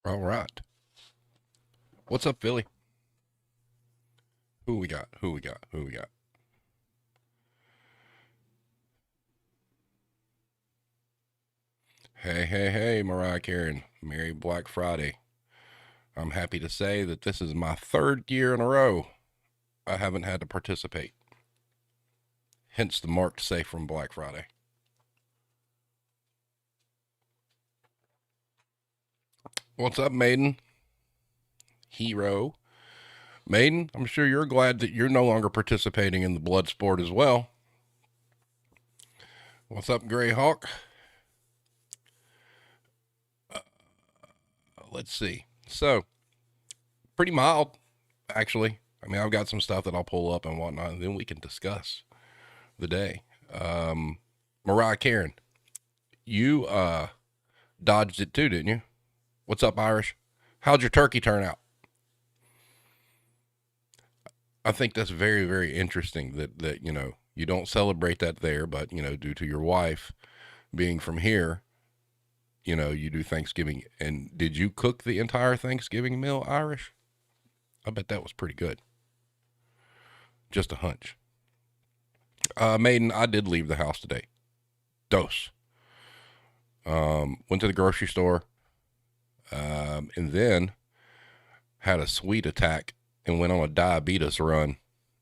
All right. What's up, Philly? Who we got? Who we got? Who we got? Hey, hey, hey, Mariah Karen. Merry Black Friday. I'm happy to say that this is my third year in a row I haven't had to participate. Hence the marked safe from Black Friday. What's up, Maiden? Hero. Maiden, I'm sure you're glad that you're no longer participating in the blood sport as well. What's up, Grey Hawk? Let's see. So, pretty mild, actually. I mean, I've got some stuff that I'll pull up and whatnot, and then we can discuss the day. Mariah Karen, you dodged it too, didn't you? What's up, Irish? How'd your turkey turn out? I think that's very, very interesting that you don't celebrate that there, but due to your wife being from here, you do Thanksgiving. And did you cook the entire Thanksgiving meal, Irish? I bet that was pretty good. Just a hunch. Maiden, I did leave the house today. Dose. Went to the grocery store, and then had a sweet attack and went on a diabetes run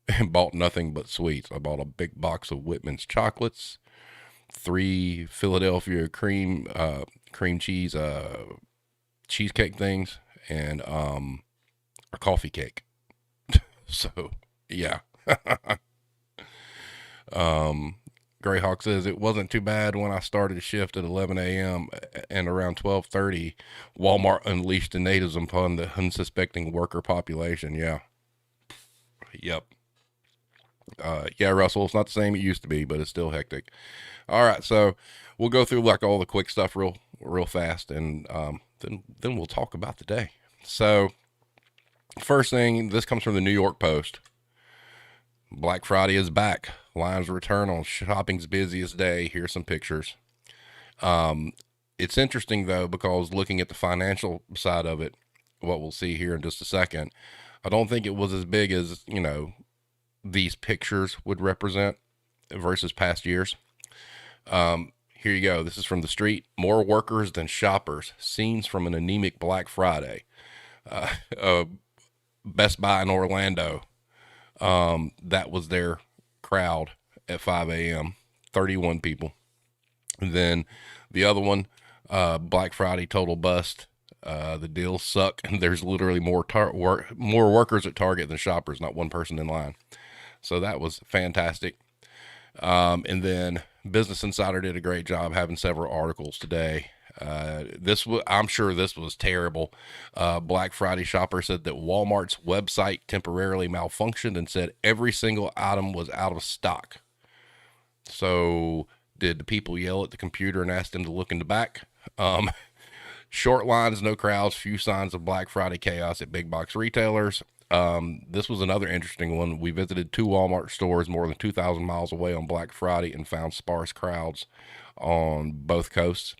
and bought nothing but sweets. I bought a big box of Whitman's chocolates, 3 Philadelphia cream cheese cheesecake things, and a coffee cake. So yeah. Greyhawk says it wasn't too bad when I started shift at 11 a.m. and around 12:30, Walmart unleashed the natives upon the unsuspecting worker population. Yeah. Yep. Yeah, Russell, it's not the same it used to be, but it's still hectic. All right, so we'll go through like all the quick stuff real fast, and then we'll talk about the day. So first thing, this comes from the New York Post. Black Friday is back. Lines return on shopping's busiest day. Here's some pictures. It's interesting though, because looking at the financial side of it, what we'll see here in just a second, I don't think it was as big as, these pictures would represent versus past years. Here you go. This is from the street. More workers than shoppers. Scenes from an anemic Black Friday. Best Buy in Orlando. That was their crowd at 5 a.m. 31 people. And then the other one, Black Friday total bust. The deals suck, and there's literally more workers at Target than shoppers, not one person in line. So that was fantastic. And then Business Insider did a great job having several articles today. I'm sure this was terrible. Black Friday shopper said that Walmart's website temporarily malfunctioned and said every single item was out of stock. So did the people yell at the computer and ask them to look in the back? Short lines, no crowds, few signs of Black Friday chaos at big box retailers. This was another interesting one. We visited 2 Walmart stores more than 2,000 miles away on Black Friday and found sparse crowds on both coasts.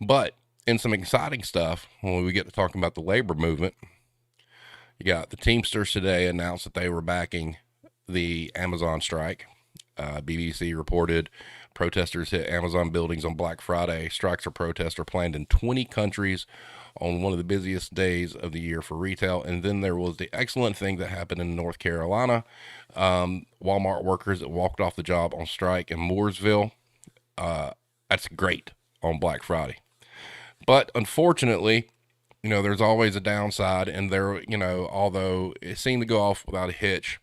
But in some exciting stuff, when we get to talking about the labor movement, you got the Teamsters today announced that they were backing the Amazon strike. BBC reported protesters hit Amazon buildings on Black Friday. Strikes or protests are planned in 20 countries on one of the busiest days of the year for retail. And then there was the excellent thing that happened in North Carolina. Walmart workers that walked off the job on strike in Mooresville. That's great on Black Friday. But unfortunately, there's always a downside, and there, although it seemed to go off without a hitch,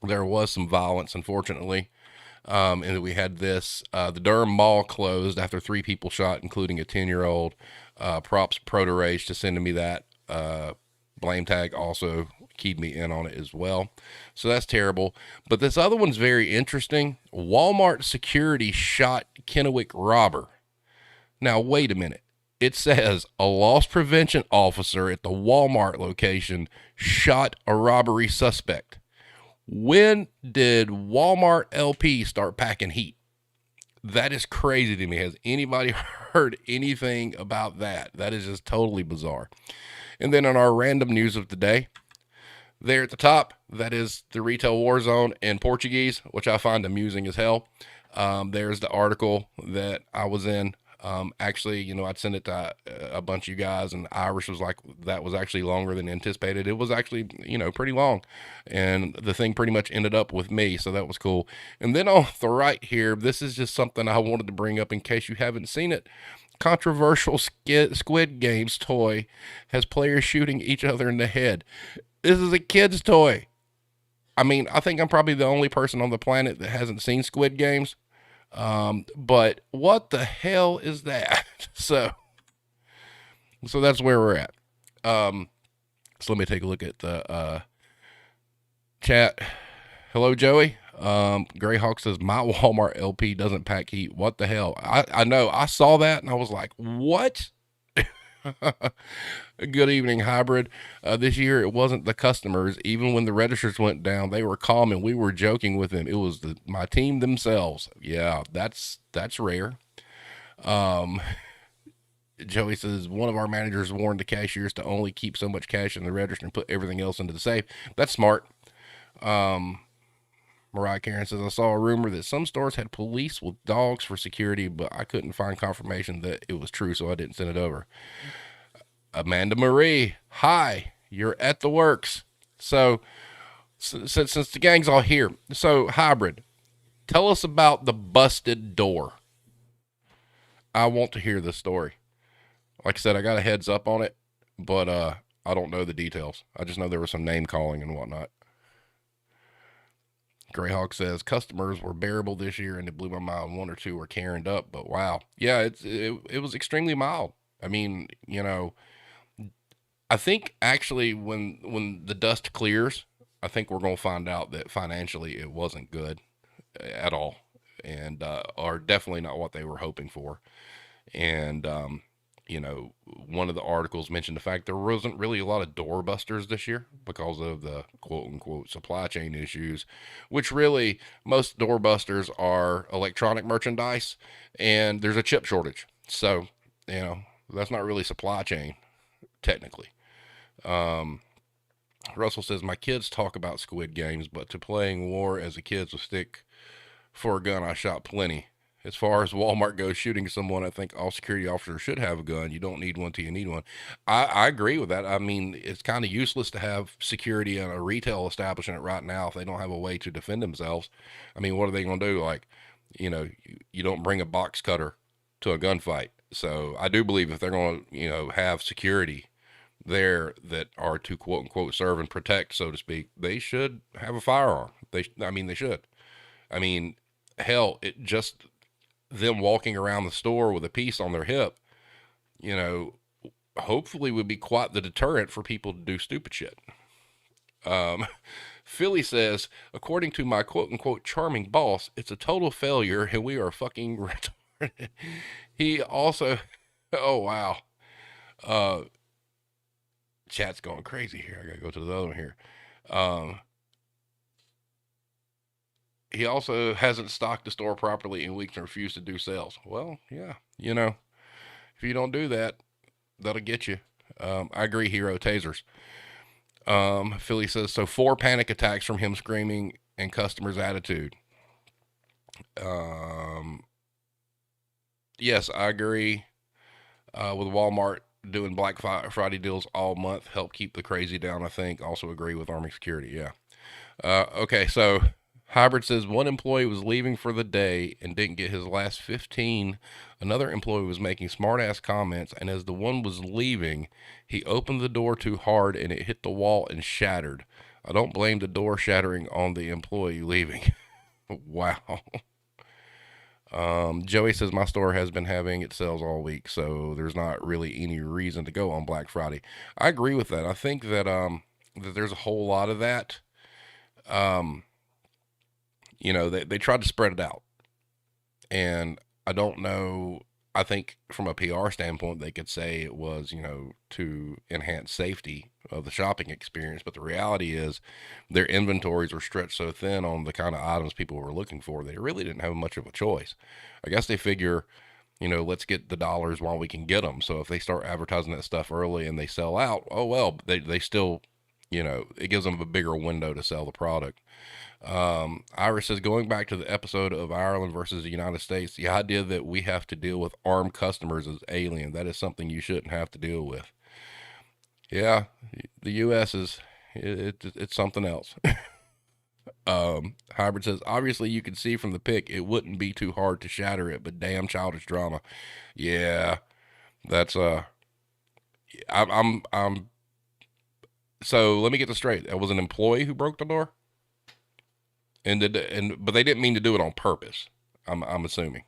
there was some violence, unfortunately. And that we had this, the Durham Mall closed after 3 people shot, including a 10-year-old. Props Proto Rage to sending me that. Blame Tag also keyed me in on it as well. So that's terrible. But this other one's very interesting. Walmart security shot Kennewick robber. Now, wait a minute. It says a loss prevention officer at the Walmart location shot a robbery suspect. When did Walmart LP start packing heat? That is crazy to me. Has anybody heard anything about that? That is just totally bizarre. And then on our random news of the day, there at the top, that is the retail Warzone in Portuguese, which I find amusing as hell. There's the article that I was in. Actually, I'd send it to a bunch of you guys, and Irish was like, that was actually longer than anticipated. It was actually, pretty long. And the thing pretty much ended up with me, so that was cool. And then on the right here, this is just something I wanted to bring up in case you haven't seen it. Controversial Squid Games toy has players shooting each other in the head. This is a kid's toy. I mean, I think I'm probably the only person on the planet that hasn't seen Squid Games. But what the hell is that? So that's where we're at. So let me take a look at the chat. Hello, Joey. Greyhawk says my Walmart LP doesn't pack heat. What the hell? I know. I saw that and I was like, what? Good evening, Hybrid. This year it wasn't the customers. Even when the registers went down, they were calm and we were joking with them. It was my team themselves. Yeah, that's rare. Joey says one of our managers warned the cashiers to only keep so much cash in the register and put everything else into the safe. That's smart. Mariah Karen says, I saw a rumor that some stores had police with dogs for security, but I couldn't find confirmation that it was true, so I didn't send it over. Amanda Marie, hi, you're at the works. So since the gang's all here, so Hybrid, tell us about the busted door. I want to hear the story. Like I said, I got a heads up on it, but I don't know the details. I just know there was some name calling and whatnot. Greyhawk says customers were bearable this year, and it blew my mind. One or two were carried up, but wow, yeah, it was extremely mild. I mean, I think actually when the dust clears, I think we're gonna find out that financially it wasn't good at all, and or definitely not what they were hoping for. And one of the articles mentioned the fact there wasn't really a lot of doorbusters this year because of the quote unquote supply chain issues, which really most doorbusters are electronic merchandise and there's a chip shortage. So, that's not really supply chain technically. Russell says, my kids talk about Squid Games, but to playing war as a kid with stick for a gun, I shot plenty. As far as Walmart goes, shooting someone, I think all security officers should have a gun. You don't need one till you need one. I agree with that. I mean, it's kind of useless to have security in a retail establishment right now if they don't have a way to defend themselves. I mean, what are they going to do? Like, you don't bring a box cutter to a gunfight. So I do believe if they're going to, have security there that are to quote unquote serve and protect, so to speak, they should have a firearm. They should. I mean, hell, it just them walking around the store with a piece on their hip, hopefully would be quite the deterrent for people to do stupid shit. Philly says, according to my quote unquote charming boss, it's a total failure and we are fucking retarded. He also, oh wow. Chat's going crazy here. I gotta go to the other one here. He also hasn't stocked the store properly in weeks and refused to do sales. Well, yeah, if you don't do that, that'll get you. I agree, Hero Tasers. Philly says, so 4 panic attacks from him screaming and customers' attitude. Yes, I agree with Walmart doing Black Friday deals all month. Help keep the crazy down, I think. Also agree with Army Security, yeah. Okay, so Hybrid says one employee was leaving for the day and didn't get his last 15. Another employee was making smart-ass comments, and as the one was leaving, he opened the door too hard and it hit the wall and shattered. I don't blame the door shattering on the employee leaving. Wow. Joey says my store has been having its sales all week, so there's not really any reason to go on Black Friday. I agree with that. I think that that there's a whole lot of that. They tried to spread it out, and I don't know I think from a PR standpoint, they could say it was, to enhance safety of the shopping experience. But the reality is their inventories were stretched so thin on the kind of items people were looking for, they really didn't have much of a choice. I guess they figure, let's get the dollars while we can get them. So if they start advertising that stuff early and they sell out, oh, well, they still, it gives them a bigger window to sell the product. Iris says, going back to the episode of Ireland versus the United States, the idea that we have to deal with armed customers is alien. That is something you shouldn't have to deal with. Yeah, the U.S. it's something else. Hybrid says, obviously you can see from the pic it wouldn't be too hard to shatter it, but damn childish drama. Yeah, that's I'm. So let me get this straight. It was an employee who broke the door. But they didn't mean to do it on purpose. I'm assuming.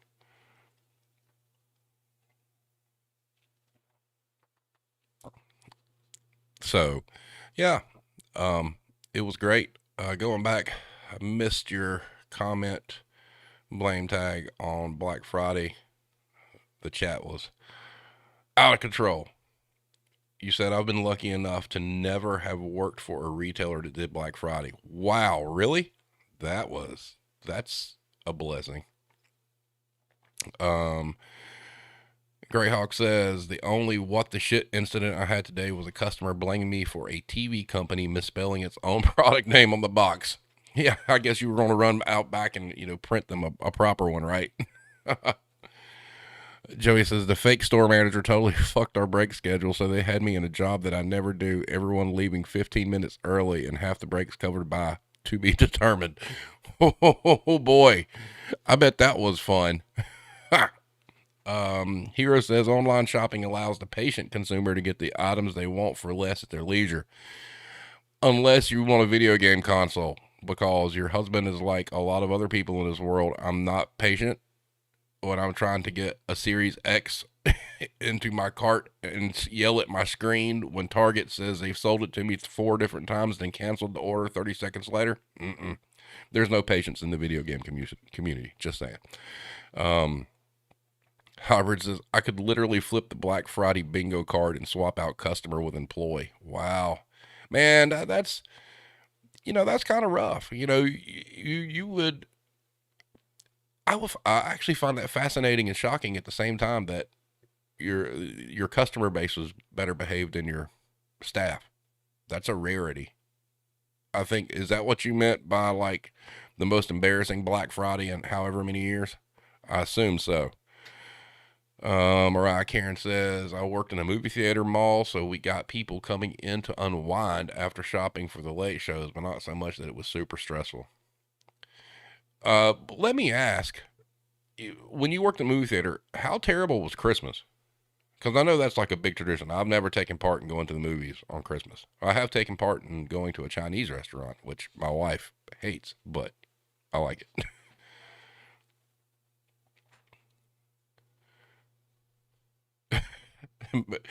So, yeah, it was great. Going back, I missed your comment blame tag on Black Friday. The chat was out of control. You said I've been lucky enough to never have worked for a retailer that did Black Friday. Wow, really? That's a blessing. Um, Greyhawk says the only what the shit incident I had today was a customer blaming me for a TV company misspelling its own product name on the box. Yeah, I guess you were going to run out back and print them a proper one, right? Joey says the fake store manager totally fucked our break schedule, so they had me in a job that I never do. Everyone leaving 15 minutes early and half the breaks covered by to be determined. Oh boy, I bet that was fun. Hero says online shopping allows the patient consumer to get the items they want for less at their leisure. Unless you want a video game console, because your husband is like a lot of other people in this world. I'm not patient when I'm trying to get a Series X into my cart and yell at my screen when Target says they've sold it to me 4 different times, then canceled the order 30 seconds later. There's no patience in the video game community. Just saying. Howard says, I could literally flip the Black Friday bingo card and swap out customer with employee. Wow. Man, that's kind of rough. You would, I actually find that fascinating and shocking at the same time that your customer base was better behaved than your staff. That's a rarity. I think, is that what you meant by like the most embarrassing Black Friday in however many years? I assume so. Mariah Karen says, I worked in a movie theater mall, so we got people coming in to unwind after shopping for the late shows, but not so much that it was super stressful. Let me ask, when you worked in a movie theater, how terrible was Christmas? Because I know that's like a big tradition. I've never taken part in going to the movies on Christmas. I have taken part in going to a Chinese restaurant, which my wife hates, but I like it. But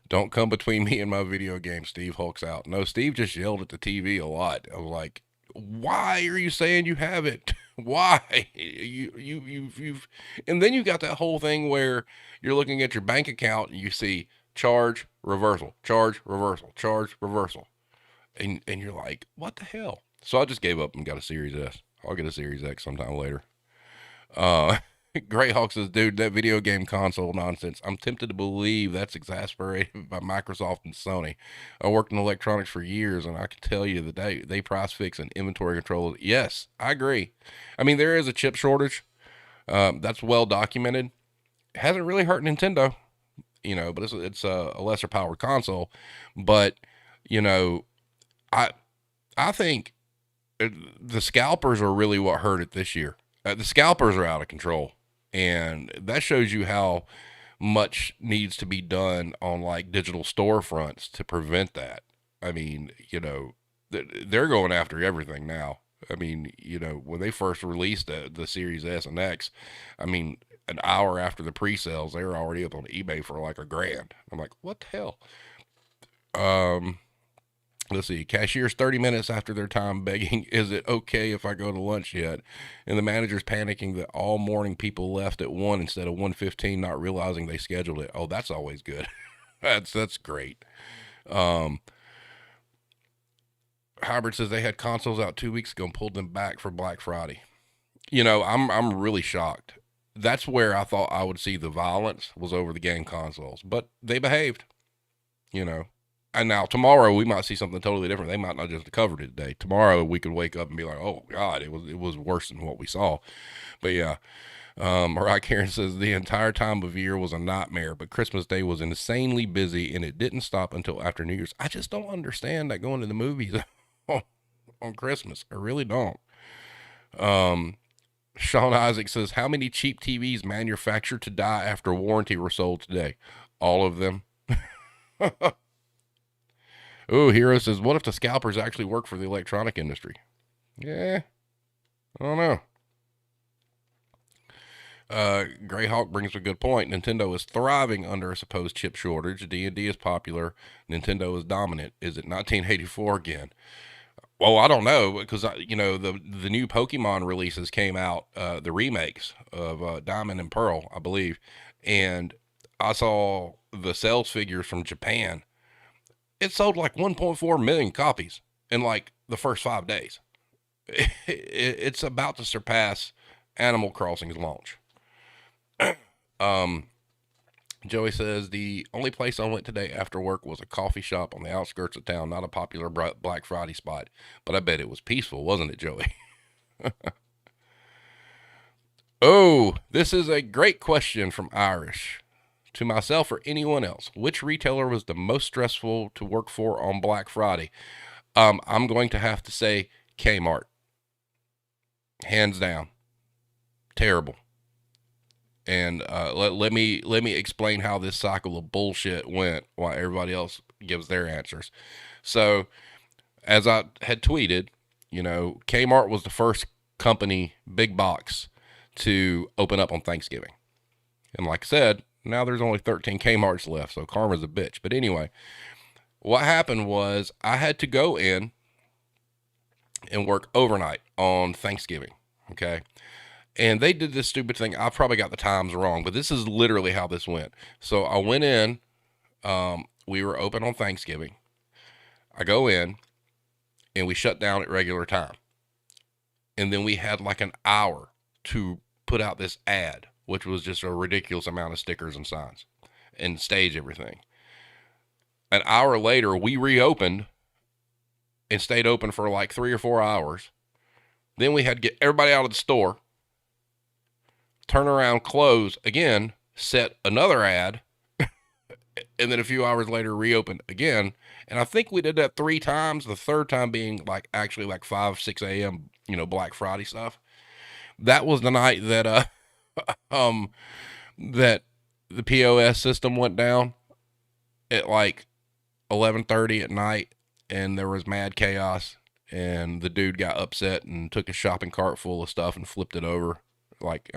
don't come between me and my video game, Steve hulks out. No, Steve just yelled at the TV a lot. I was like, why are you saying you have it? Why? You've, and then you got that whole thing where you're looking at your bank account and you see charge, reversal, charge, reversal, charge, reversal. And you're like, what the hell? So I just gave up and got a Series S. I'll get a Series X sometime later. Greyhawk says, dude, that video game console nonsense. I'm tempted to believe that's exasperated by Microsoft and Sony. I worked in electronics for years, and I can tell you that they price fix and inventory control. Yes, I agree. I mean, there is a chip shortage. That's well documented. It hasn't really hurt Nintendo, but it's a lesser powered console. But you know, I I think the scalpers are really what hurt it this year. The scalpers are out of control, and that shows you how much needs to be done on like digital storefronts to prevent that. I mean, they're going after everything now. I mean, when they first released the Series S and X, I mean, an hour after the pre-sales, they were already up on eBay for like $1,000. I'm like, what the hell? Um, Let's see. Cashier's 30 minutes after their time begging, is it okay if I go to lunch yet? And the manager's panicking that all morning people left at 1 instead of 1:15, not realizing they scheduled it. Oh, that's always good. That's great. Hybrid says they had consoles out 2 weeks ago and pulled them back for Black Friday. I'm really shocked. That's where I thought I would see the violence was over the game consoles, but they behaved. And now tomorrow we might see something totally different. They might not just have covered it today. Tomorrow we could wake up and be like, "Oh God, it was worse than what we saw." But yeah, Mariah Karen says the entire time of year was a nightmare, but Christmas Day was insanely busy and it didn't stop until after New Year's. I just don't understand that going to the movies on Christmas. I really don't. Sean Isaac says, how many cheap TVs manufactured to die after warranty were sold today? All of them. Oh, Hero says, what if the scalpers actually work for the electronic industry? Yeah, I don't know. Greyhawk brings a good point. Nintendo is thriving under a supposed chip shortage. D&D is popular. Nintendo is dominant. Is it 1984 again? Well, I don't know, because the new Pokemon releases came out, the remakes of Diamond and Pearl, I believe, and I saw the sales figures from Japan. It sold like 1.4 million copies in like the first 5 days. It's about to surpass Animal Crossing's launch. Joey says, the only place I went today after work was a coffee shop on the outskirts of town, not a popular Black Friday spot. But I bet it was peaceful, wasn't it, Joey? Oh, this is a great question from Irish. To myself or anyone else, which retailer was the most stressful to work for on Black Friday? I'm going to have to say Kmart. Hands down. Terrible. And let me explain how this cycle of bullshit went while everybody else gives their answers. So, as I had tweeted, Kmart was the first company, big box, to open up on Thanksgiving. And like I said, now there's only 13 Kmarts left, so karma's a bitch. But anyway, what happened was I had to go in and work overnight on Thanksgiving, okay? And they did this stupid thing. I probably got the times wrong, but this is literally how this went. So I went in. We were open on Thanksgiving. I go in, and we shut down at regular time. And then we had like an hour to put out this ad, which was just a ridiculous amount of stickers and signs and stage everything. An hour later, we reopened and stayed open for like 3 or 4 hours. Then we had to get everybody out of the store, turn around, close again, set another ad, and then a few hours later reopened again. And I think we did that 3 times, the third time being like actually like 5, 6 a.m., Black Friday stuff. That was the night that that the POS system went down at like 11:30 at night, and there was mad chaos, and the dude got upset and took a shopping cart full of stuff and flipped it over.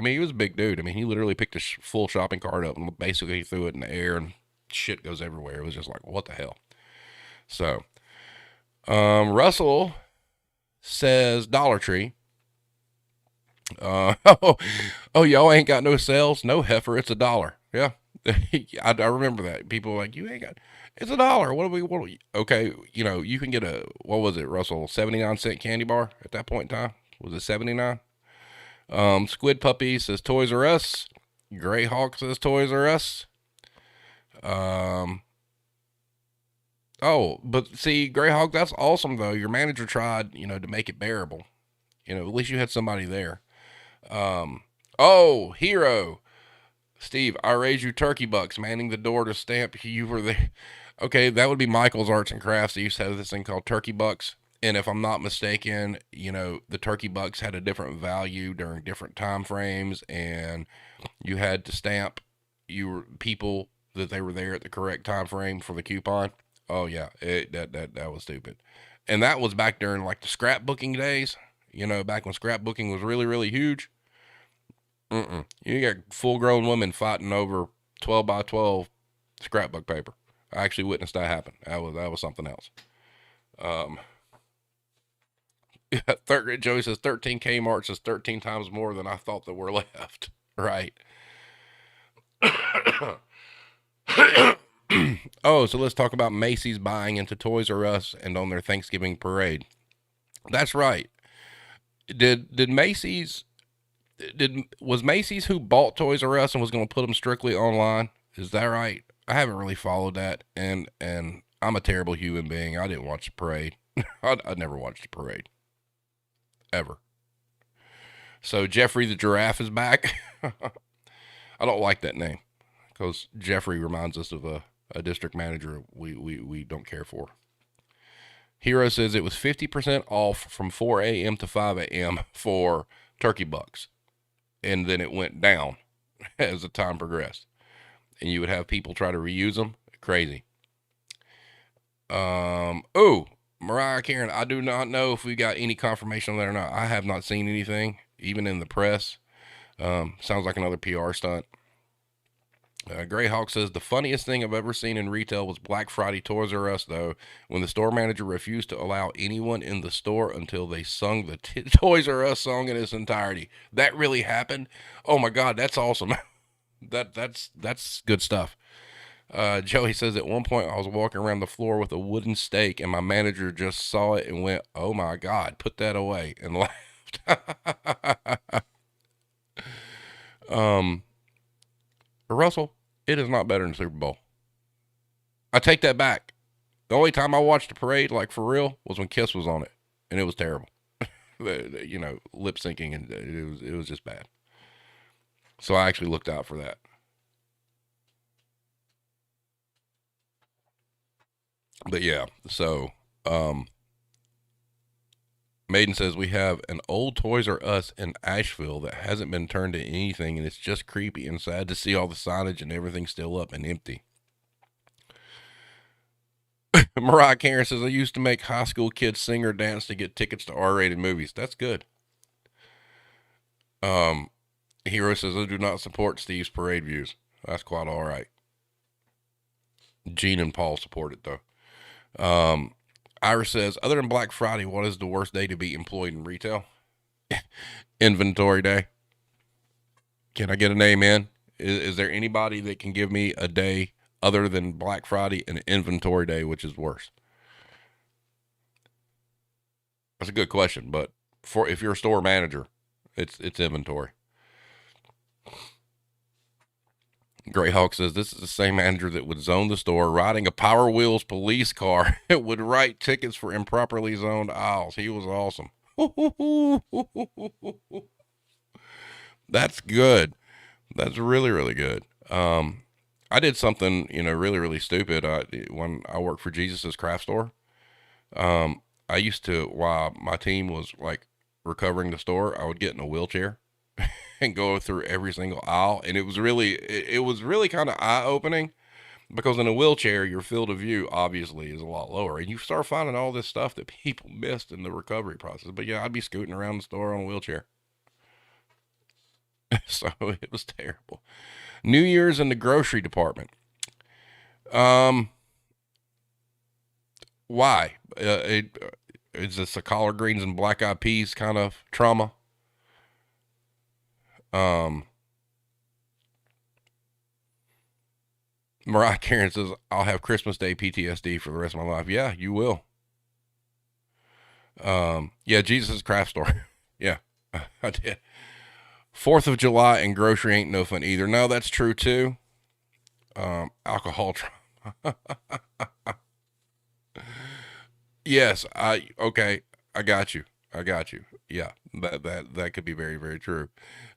He was a big dude. He literally picked a full shopping cart up and basically threw it in the air, and shit goes everywhere. It was just like, what the hell? So, Russell says Dollar Tree. Y'all ain't got no sales? No, heifer, it's $1. Yeah. I remember that. People were like, you ain't got, it's $1. What do we, okay, you can get what was it, Russell, 79-cent candy bar at that point in time? Was it 79? Squid Puppy says Toys R Us. Greyhawk says Toys R Us. But see, Greyhawk, that's awesome though. Your manager tried, to make it bearable. At least you had somebody there. Hero. Steve, I raised you turkey bucks, manning the door to stamp you were there. Okay, that would be Michael's Arts and Crafts. He used to have this thing called turkey bucks. And if I'm not mistaken, the turkey bucks had a different value during different time frames, and you had to stamp people that they were there at the correct time frame for the coupon. Oh yeah, that was stupid. And that was back during like the scrapbooking days, back when scrapbooking was really, really huge. You got full-grown women fighting over 12 by 12 scrapbook paper. I actually witnessed that happen. That was something else. Um, Joey says 13K march is 13 times more than I thought that were left. Right. Oh, so let's talk about Macy's buying into Toys R Us and on their Thanksgiving parade. That's right. Did Macy's was Macy's who bought Toys R Us and was going to put them strictly online? Is that right? I haven't really followed that, and I'm a terrible human being. I didn't watch the parade. I never watched the parade ever. So Jeffrey the giraffe is back. I don't like that name because Jeffrey reminds us of a district manager we don't care for. Hero says it was 50% off from 4 a.m. to 5 a.m. for turkey bucks. And then it went down as the time progressed. And you would have people try to reuse them. Crazy. Mariah Karen, I do not know if we got any confirmation on that or not. I have not seen anything, even in the press. Sounds like another PR stunt. Greyhawk says the funniest thing I've ever seen in retail was Black Friday Toys R Us, though, when the store manager refused to allow anyone in the store until they sung the Toys R Us song in its entirety. That really happened? Oh my God, that's awesome. That's good stuff. Joey says at one point I was walking around the floor with a wooden stake and my manager just saw it and went, "Oh my God, put that away," and laughed. Russell, it is not better than Super Bowl. I take that back. The only time I watched the parade, like for real, was when Kiss was on it, and it was terrible. Lip syncing, and it was just bad. So I actually looked out for that. But yeah, so Maiden says we have an old Toys R Us in Asheville that hasn't been turned into anything, and it's just creepy and sad to see all the signage and everything still up and empty. Mariah Karen says I used to make high school kids sing or dance to get tickets to R-rated movies. That's good. Hero says I do not support Steve's parade views. That's quite all right. Gene and Paul support it though. Iris says, other than Black Friday, what is the worst day to be employed in retail? Inventory day. Can I get a name in? Is there anybody that can give me a day other than Black Friday and inventory day, which is worse? That's a good question, but if you're a store manager, it's inventory. Greyhawk says this is the same manager that would zone the store, riding a Power Wheels police car. It would write tickets for improperly zoned aisles. He was awesome. That's good. That's really, really good. I did something, really, really stupid. When I worked for Jesus's craft store, I used to, while my team was like recovering the store, I would get in a wheelchair and go through every single aisle. And it was really kind of eye opening because in a wheelchair, your field of view obviously is a lot lower and you start finding all this stuff that people missed in the recovery process. But yeah, I'd be scooting around the store on a wheelchair. So it was terrible. New Year's in the grocery department. Why? Is this a collard greens and black eyed peas kind of trauma? Mariah Karen says, I'll have Christmas Day PTSD for the rest of my life. Yeah, you will. Yeah, Jesus' craft store. Yeah, I did. 4th of July and grocery ain't no fun either. No, that's true too. Alcohol trauma. Yes, okay, I got you. Yeah, that could be very, very true.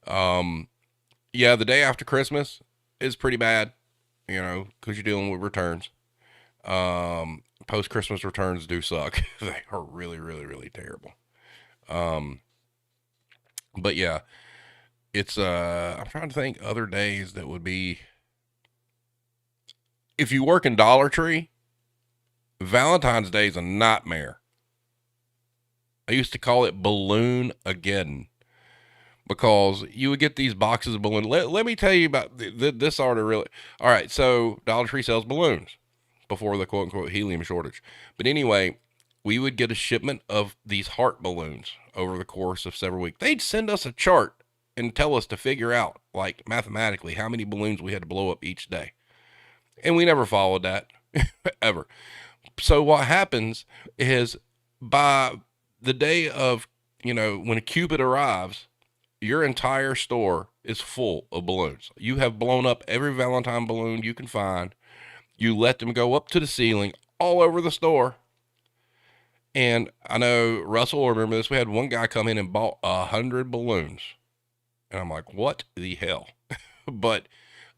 Yeah, the day after Christmas is pretty bad, because you're dealing with returns. Post Christmas returns do suck. They are really, really, really terrible. But yeah, it's I'm trying to think other days that would be. If you work in Dollar Tree, Valentine's Day is a nightmare. I used to call it Balloon Again because you would get these boxes of balloons. Let me tell you about this art of really. All right, so Dollar Tree sells balloons before the quote unquote helium shortage. But anyway, we would get a shipment of these heart balloons over the course of several weeks. They'd send us a chart and tell us to figure out, like mathematically, how many balloons we had to blow up each day. And we never followed that, ever. So what happens is by the day of, when a Cupid arrives, your entire store is full of balloons. You have blown up every Valentine balloon you can find. You let them go up to the ceiling all over the store. And I know Russell will remember this. We had one guy come in and bought 100 balloons. And I'm like, what the hell? But,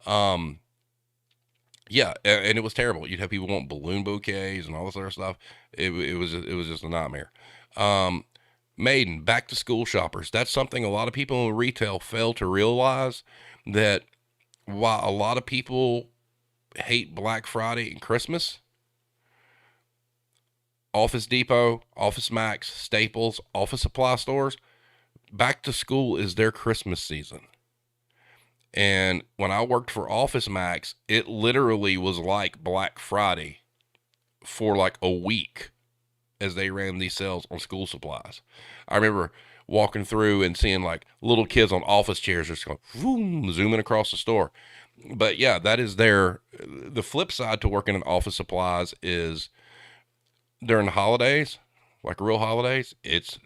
yeah, and it was terrible. You'd have people want balloon bouquets and all this other stuff. It was just a nightmare. Maiden, back to school shoppers. That's something a lot of people in retail fail to realize, that while a lot of people hate Black Friday and Christmas, Office Depot, Office Max, Staples, office supply stores, back to school is their Christmas season. And when I worked for Office Max, it literally was like Black Friday for like a week as they ran these sales on school supplies. I remember walking through and seeing like little kids on office chairs just going, vroom, zooming across the store. But yeah, that is the flip side to working in office supplies is during the holidays, like real holidays, it's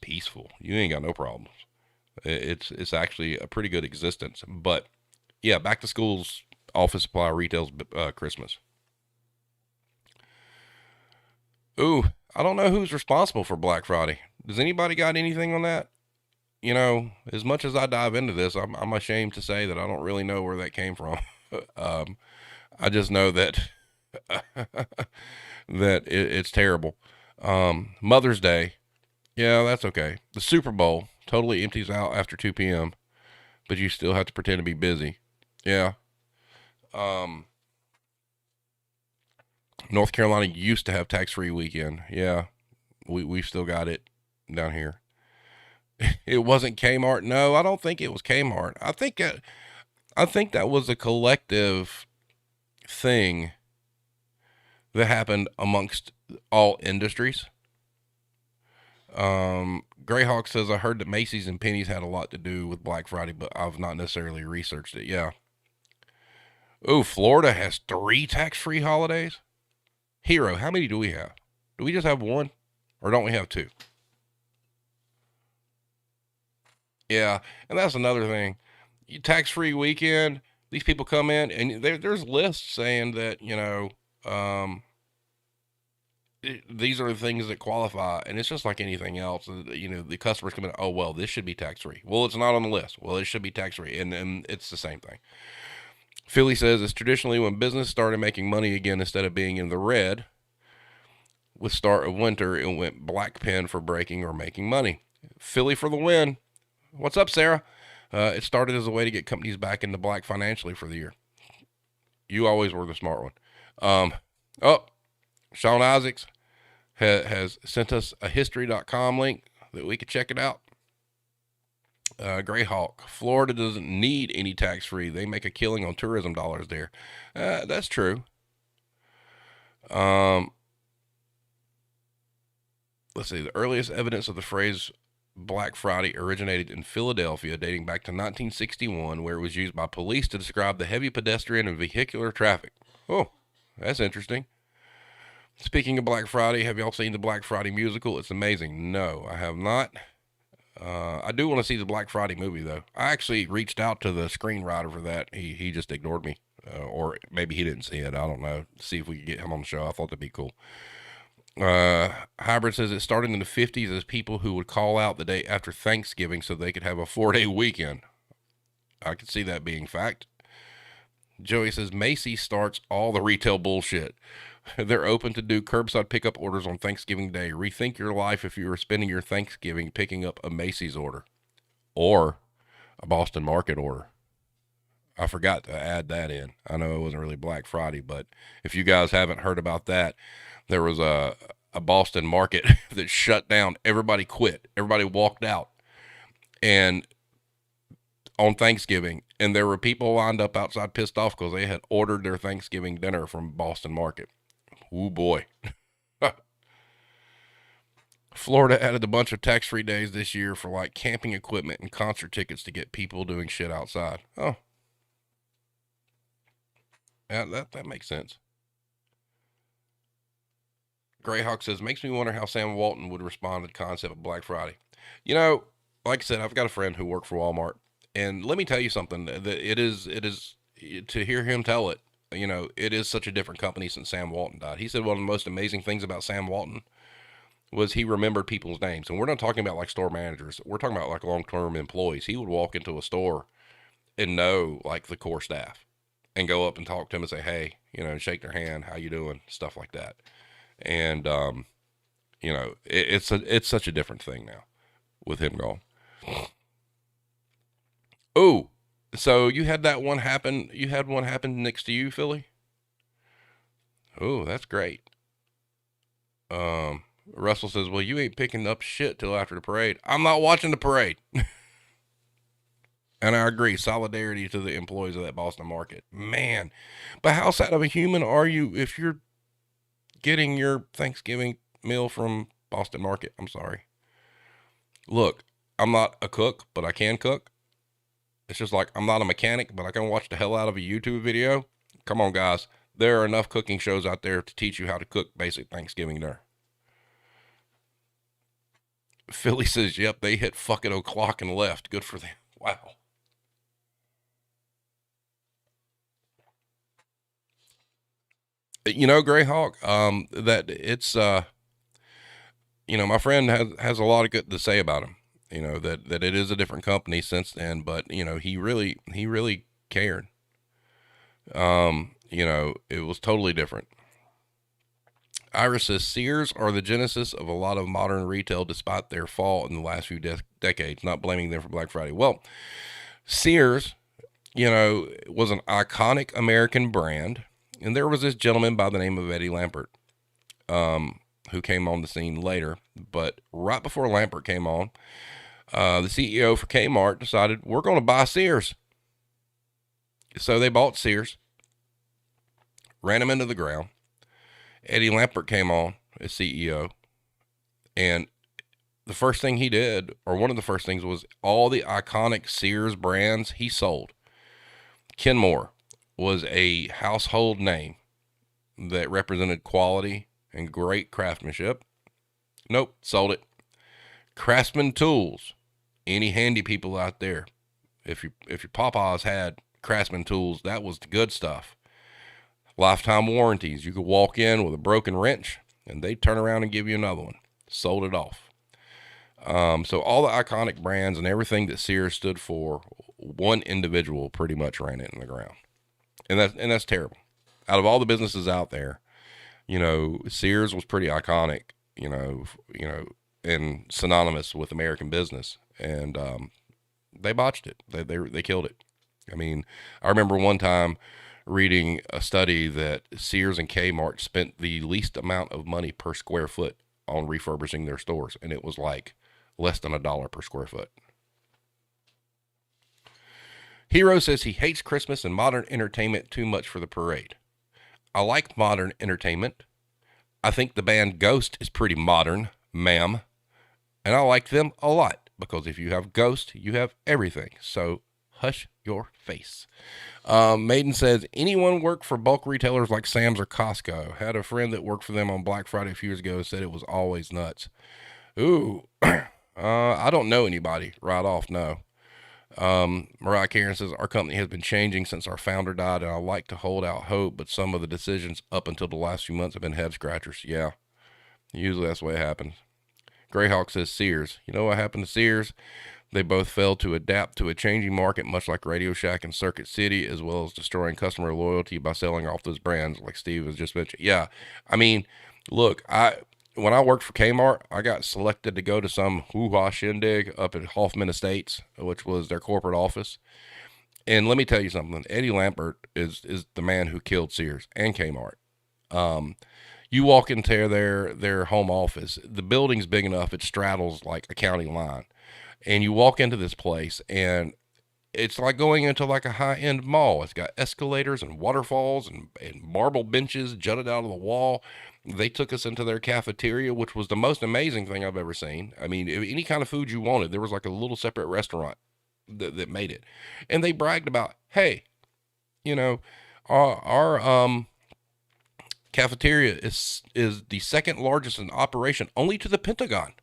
peaceful. You ain't got no problems. It's actually a pretty good existence. But yeah, back to school's office supply retail's Christmas. Ooh, I don't know who's responsible for Black Friday. Does anybody got anything on that? As much as I dive into this, I'm ashamed to say that I don't really know where that came from. I just know that it's terrible. Mother's Day, yeah, that's okay. The Super Bowl totally empties out after 2 p.m., but you still have to pretend to be busy. Yeah. North Carolina used to have tax-free weekend. Yeah, we've still got it down here. It wasn't Kmart. No, I don't think it was Kmart. I think that was a collective thing that happened amongst all industries. Greyhawk says, I heard that Macy's and Penny's had a lot to do with Black Friday, but I've not necessarily researched it. Yeah. Oh, Florida has 3 tax-free holidays. Hero, how many do we have? Do we just have 1? Or don't we have 2? Yeah, and that's another thing. Tax-free weekend, these people come in, and there's lists saying that, these are the things that qualify, and it's just like anything else. The customers come in, oh, well, this should be tax-free. Well, it's not on the list. Well, it should be tax-free, and it's the same thing. Philly says it's traditionally when business started making money again instead of being in the red. With start of winter, it went black pen for breaking or making money. Philly for the win. What's up, Sarah? It started as a way to get companies back into black financially for the year. You always were the smart one. Sean Isaacs has sent us a history.com link that we could check it out. Greyhawk, Florida doesn't need any tax-free. They make a killing on tourism dollars there. That's true. Let's see. The earliest evidence of the phrase Black Friday originated in Philadelphia, dating back to 1961, where it was used by police to describe the heavy pedestrian and vehicular traffic. Oh, that's interesting. Speaking of Black Friday, have y'all seen the Black Friday musical? It's amazing. No, I have not. I do want to see the Black Friday movie, though. I actually reached out to the screenwriter for that. He just ignored me. Or maybe he didn't see it. I don't know. See if we could get him on the show. I thought that'd be cool. Hybrid says it started in the 50s as people who would call out the day after Thanksgiving so they could have a 4-day weekend. I could see that being fact. Joey says Macy's starts all the retail bullshit. They're open to do curbside pickup orders on Thanksgiving Day. Rethink your life if you were spending your Thanksgiving picking up a Macy's order or a Boston Market order. I forgot to add that in. I know it wasn't really Black Friday, but if you guys haven't heard about that, there was a Boston Market that shut down. Everybody quit. Everybody walked out. And on Thanksgiving, and there were people lined up outside pissed off because they had ordered their Thanksgiving dinner from Boston Market. Ooh, boy. Florida added a bunch of tax-free days this year for like camping equipment and concert tickets to get people doing shit outside. Oh, yeah, that makes sense. Greyhawk says, makes me wonder how Sam Walton would respond to the concept of Black Friday. You know, like I said, I've got a friend who worked for Walmart, and let me tell you something. That it is to hear him tell it. You know, it is such a different company since Sam Walton died. He said one of the most amazing things about Sam Walton was he remembered people's names, and we're not talking about like store managers. We're talking about like long-term employees. He would walk into a store and know like the core staff, and go up and talk to them and say, "Hey, you know, shake their hand, how you doing?" Stuff like that. And you know, it's such a different thing now with him gone. Oh, so you had that one happen. You had one happen next to you, Philly. Oh, that's great. Russell says, "Well, you ain't picking up shit till after the parade." I'm not watching the parade. And I agree. Solidarity to the employees of that Boston market, man. But how sad of a human are you if you're getting your Thanksgiving meal from Boston Market? I'm sorry. Look, I'm not a cook, but I can cook. It's just like I'm not a mechanic, but I can watch the hell out of a YouTube video. Come on, guys. There are enough cooking shows out there to teach you how to cook basic Thanksgiving dinner. Philly says, yep, they hit fucking o'clock and left. Good for them. Wow. You know, Greyhawk, that it's, you know, my friend has a lot of good to say about him. You know, that it is a different company since then, but you know, he really cared. You know, it was totally different. Iris says Sears are the genesis of a lot of modern retail despite their fall in the last few decades, not blaming them for Black Friday. Well, Sears, you know, was an iconic American brand. And there was this gentleman by the name of Eddie Lampert, who came on the scene later. But right before Lampert came on, the CEO for Kmart decided, we're going to buy Sears. So they bought Sears, ran him into the ground. Eddie Lampert came on as CEO. And the first thing he did, or one of the first things, was all the iconic Sears brands he sold. Kenmore was a household name that represented quality and great craftsmanship. Nope, sold it. Craftsman Tools. Any handy people out there, if your Papa's had Craftsman Tools, that was the good stuff. Lifetime warranties. You could walk in with a broken wrench and they'd turn around and give you another one. Sold it off. So all the iconic brands and everything that Sears stood for, one individual pretty much ran it in the ground. And that's terrible. Out of all the businesses out there, you know, Sears was pretty iconic, you know, and synonymous with American business. And they botched it. They killed it. I mean, I remember one time reading a study that Sears and Kmart spent the least amount of money per square foot on refurbishing their stores, and it was like less than $1 per square foot. Hero says he hates Christmas and modern entertainment too much for the parade. I like modern entertainment. I think the band Ghost is pretty modern, ma'am. And I like them a lot, because if you have Ghost, you have everything. So hush your face. Maiden says, anyone work for bulk retailers like Sam's or Costco? Had a friend that worked for them on Black Friday a few years ago, said it was always nuts. Ooh, I don't know anybody right off, no. Mariah Karen says, our company has been changing since our founder died, and I like to hold out hope, but some of the decisions up until the last few months have been head scratchers. Yeah, usually that's the way it happens. Greyhawk says Sears. You know what happened to Sears? They both failed to adapt to a changing market, much like Radio Shack and Circuit City, as well as destroying customer loyalty by selling off those brands, like Steve has just mentioned. Yeah, I mean, look, when I worked for Kmart, I got selected to go to some hoo-ha shindig up at Hoffman Estates, which was their corporate office. And let me tell you something. Eddie Lampert is the man who killed Sears and Kmart. You walk into their home office. The building's big enough, it straddles like a county line. And you walk into this place, and it's like going into like a high-end mall. It's got escalators and waterfalls and marble benches jutted out of the wall. They took us into their cafeteria, which was the most amazing thing I've ever seen. I mean, any kind of food you wanted, there was like a little separate restaurant that made it. And they bragged about, hey, you know, our cafeteria is the second largest in operation, only to the Pentagon.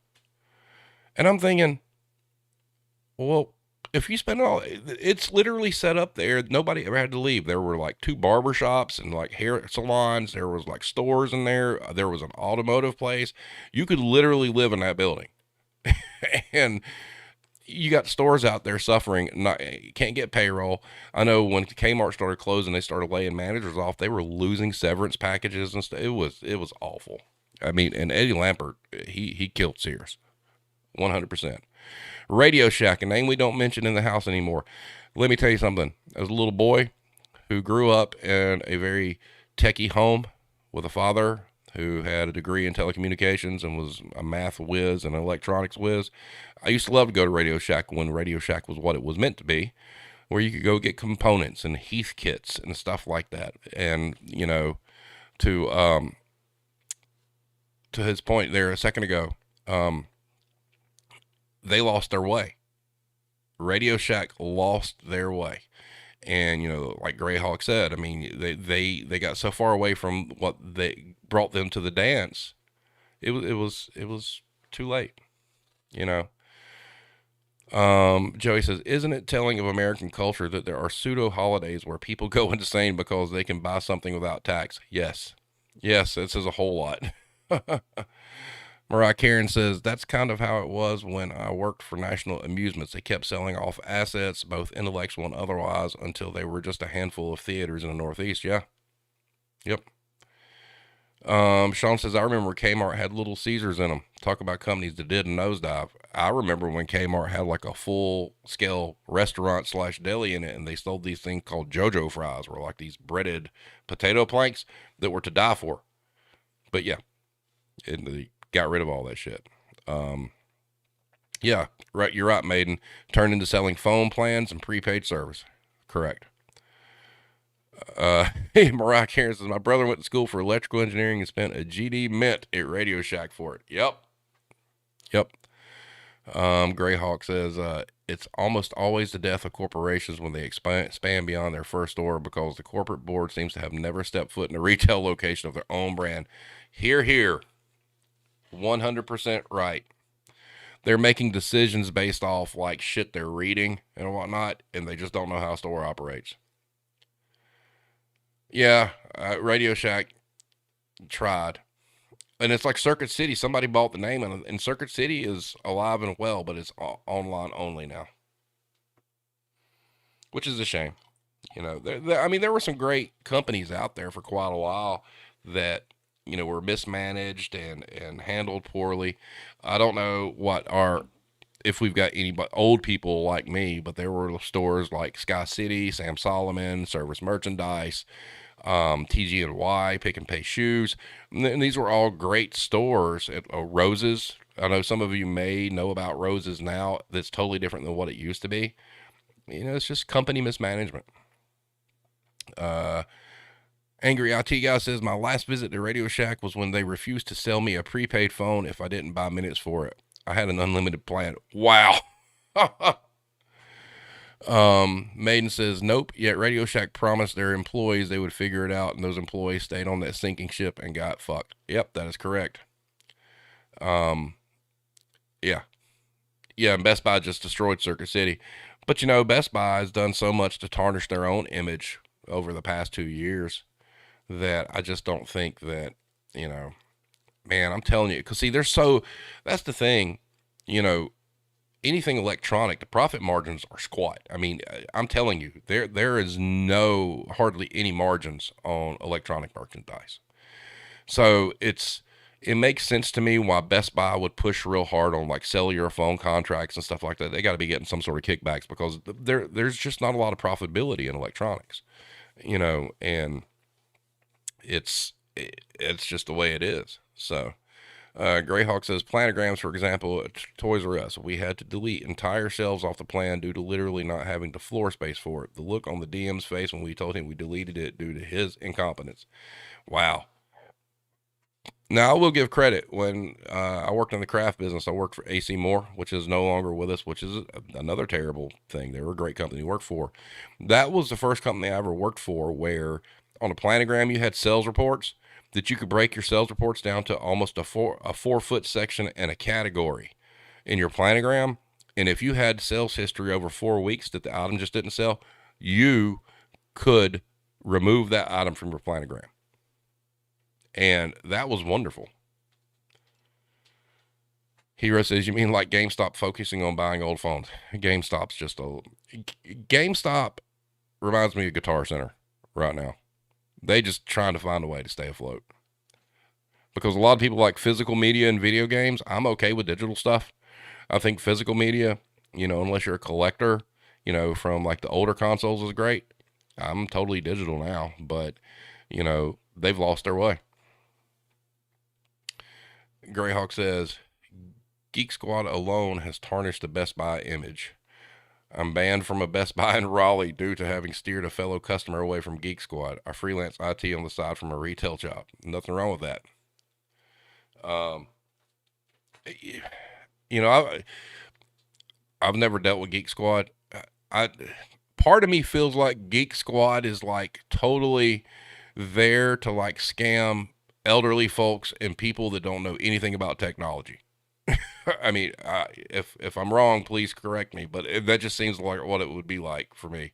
And I'm thinking, well, if you spend all, it's literally set up there. Nobody ever had to leave. There were like 2 barber shops and like hair salons. There was like stores in there. There was an automotive place. You could literally live in that building. And you got stores out there suffering. Can't get payroll. I know when Kmart started closing, they started laying managers off. They were losing severance packages and stuff. It was awful. I mean, and Eddie Lampert, he killed Sears, 100%. Radio Shack, a name we don't mention in the house anymore. Let me tell you something. As a little boy who grew up in a very techie home with a father who had a degree in telecommunications and was a math whiz and an electronics whiz, I used to love to go to Radio Shack when Radio Shack was what it was meant to be, where you could go get components and Heath kits and stuff like that. And, you know, to his point there a second ago, they lost their way. Radio Shack lost their way. And, you know, like Greyhawk said, I mean, they got so far away from what they brought them to the dance. It was too late, you know. Joey says, isn't it telling of American culture that there are pseudo holidays where people go insane because they can buy something without tax? Yes, it says a whole lot. Mariah Karen says, that's kind of how it was when I worked for National Amusements. They kept selling off assets, both intellectual and otherwise, until they were just a handful of theaters in the Northeast. Yeah. Yep. Sean says, I remember Kmart had Little Caesars in them. Talk about companies that did a nosedive. I remember when Kmart had like a full-scale restaurant / deli in it, and they sold these things called JoJo fries, were like these breaded potato planks that were to die for. But yeah, and they got rid of all that shit. Yeah, right. You're right, Maiden. Turned into selling phone plans and prepaid service. Correct. Mariah Karen says, my brother went to school for electrical engineering and spent a GD mint at Radio Shack for it. Yep. Greyhawk says, it's almost always the death of corporations when they expand beyond their first store because the corporate board seems to have never stepped foot in a retail location of their own brand. Here. 100% right. They're making decisions based off like shit they're reading and whatnot, and they just don't know how a store operates. Yeah, Radio Shack tried. And it's like Circuit City. Somebody bought the name, and Circuit City is alive and well, but it's online only now, which is a shame. You know, I mean, there were some great companies out there for quite a while that, you know, were mismanaged and handled poorly. I don't know if we've got any old people like me, but there were stores like Sky City, Sam Solomon, Service Merchandise, TG&Y, Pick and Pay Shoes. And these were all great stores. Roses. I know some of you may know about Roses now. That's totally different than what it used to be. You know, it's just company mismanagement. Angry IT guy says, my last visit to Radio Shack was when they refused to sell me a prepaid phone if I didn't buy minutes for it. I had an unlimited plan. Wow. Maiden says, nope, yet Radio Shack promised their employees they would figure it out, and those employees stayed on that sinking ship and got fucked. Yep, that is correct. Yeah, and Best Buy just destroyed Circuit City. But, you know, Best Buy has done so much to tarnish their own image over the past 2 years that I just don't think that, you know, man, I'm telling you, because see, that's the thing, you know, anything electronic, the profit margins are squat. I mean, I'm telling you, there is hardly any margins on electronic merchandise. So it makes sense to me why Best Buy would push real hard on like cellular phone contracts and stuff like that. They got to be getting some sort of kickbacks because there's just not a lot of profitability in electronics, you know, and it's just the way it is. So, Greyhawk says planograms, for example, at Toys R Us. We had to delete entire shelves off the plan due to literally not having the floor space for it. The look on the DM's face when we told him we deleted it due to his incompetence. Wow. Now, I will give credit. When I worked in the craft business, I worked for AC Moore, which is no longer with us, which is another terrible thing. They were a great company to work for. That was the first company I ever worked for where on a planogram you had sales reports that you could break your sales reports down to almost a 4 foot section and a category in your planogram. And if you had sales history over 4 weeks that the item just didn't sell, you could remove that item from your planogram. And that was wonderful. Hero says, you mean like GameStop focusing on buying old phones? GameStop's just a... GameStop reminds me of Guitar Center right now. They just trying to find a way to stay afloat. Because a lot of people like physical media and video games. I'm okay with digital stuff. I think physical media, unless you're a collector, from like the older consoles is great. I'm totally digital now, but, they've lost their way. Greyhawk says, Geek Squad alone has tarnished the Best Buy image. I'm banned from a Best Buy in Raleigh due to having steered a fellow customer away from Geek Squad. I freelance IT on the side from a retail job. Nothing wrong with that. I've never dealt with Geek Squad. Part of me feels like Geek Squad is like totally there to like scam elderly folks and people that don't know anything about technology. I mean, if I'm wrong, please correct me, but that just seems like what it would be like for me.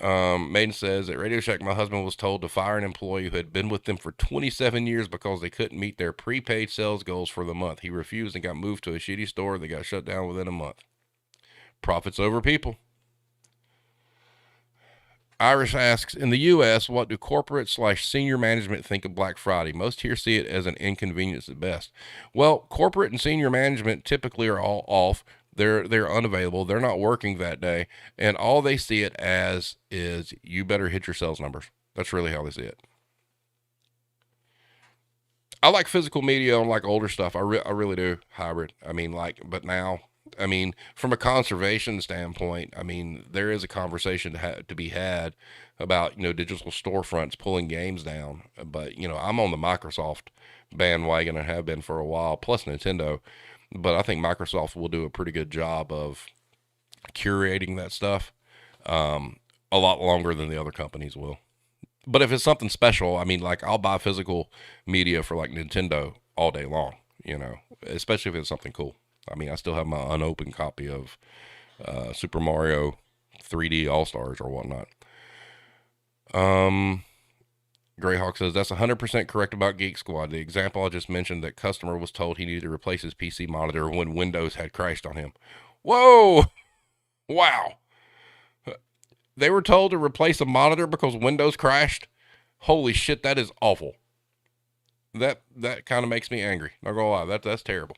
Maiden says, at Radio Shack, my husband was told to fire an employee who had been with them for 27 years because they couldn't meet their prepaid sales goals for the month. He refused and got moved to a shitty store that got shut down within a month. Profits over people. Irish asks, in the U.S., what do corporate/senior management think of Black Friday? Most here see it as an inconvenience at best. Well, corporate and senior management typically are all off. They're unavailable. They're not working that day. And all they see it as is you better hit your sales numbers. That's really how they see it. I like physical media on like older stuff. I really do. Hybrid. But now, from a conservation standpoint, there is a conversation to be had about, digital storefronts pulling games down. But, I'm on the Microsoft bandwagon and have been for a while, plus Nintendo. But I think Microsoft will do a pretty good job of curating that stuff a lot longer than the other companies will. But if it's something special, I'll buy physical media for like Nintendo all day long, especially if it's something cool. I still have my unopened copy of Super Mario 3D All-Stars or whatnot. Greyhawk says, that's 100% correct about Geek Squad. The example I just mentioned, that customer was told he needed to replace his PC monitor when Windows had crashed on him. Whoa! Wow. They were told to replace a monitor because Windows crashed? Holy shit, that is awful. That kind of makes me angry. Not gonna lie, that's terrible.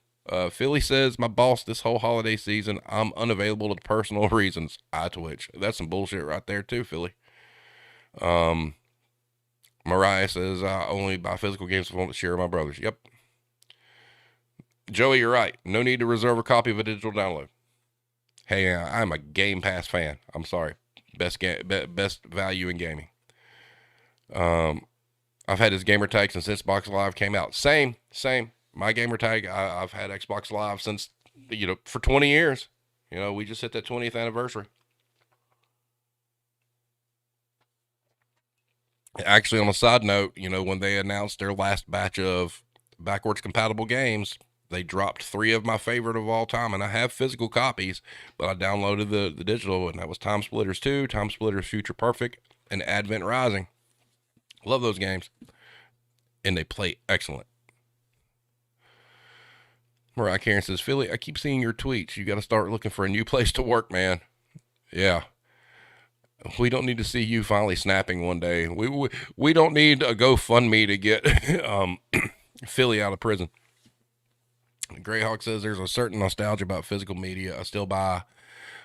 Philly says, my boss this whole holiday season, I'm unavailable to personal reasons. I twitch. That's some bullshit right there too, Philly. Mariah says, I only buy physical games if I want to share with my brothers. Yep. Joey, you're right. No need to reserve a copy of a digital download. Hey, I'm a Game Pass fan. I'm sorry. Best value in gaming. I've had this gamer tag since Xbox Live came out. Same. My gamer tag, I've had Xbox Live since, for 20 years. We just hit that 20th anniversary. Actually, on a side note, when they announced their last batch of backwards compatible games, they dropped 3 of my favorite of all time, and I have physical copies, but I downloaded the digital, and that was Time Splitters 2, Time Splitters Future Perfect, and Advent Rising. Love those games, and they play excellent. Mariah Karen says, Philly, I keep seeing your tweets. You got to start looking for a new place to work, man. Yeah. We don't need to see you finally snapping one day. We don't need a GoFundMe to get Philly out of prison. Greyhawk says there's a certain nostalgia about physical media. I still buy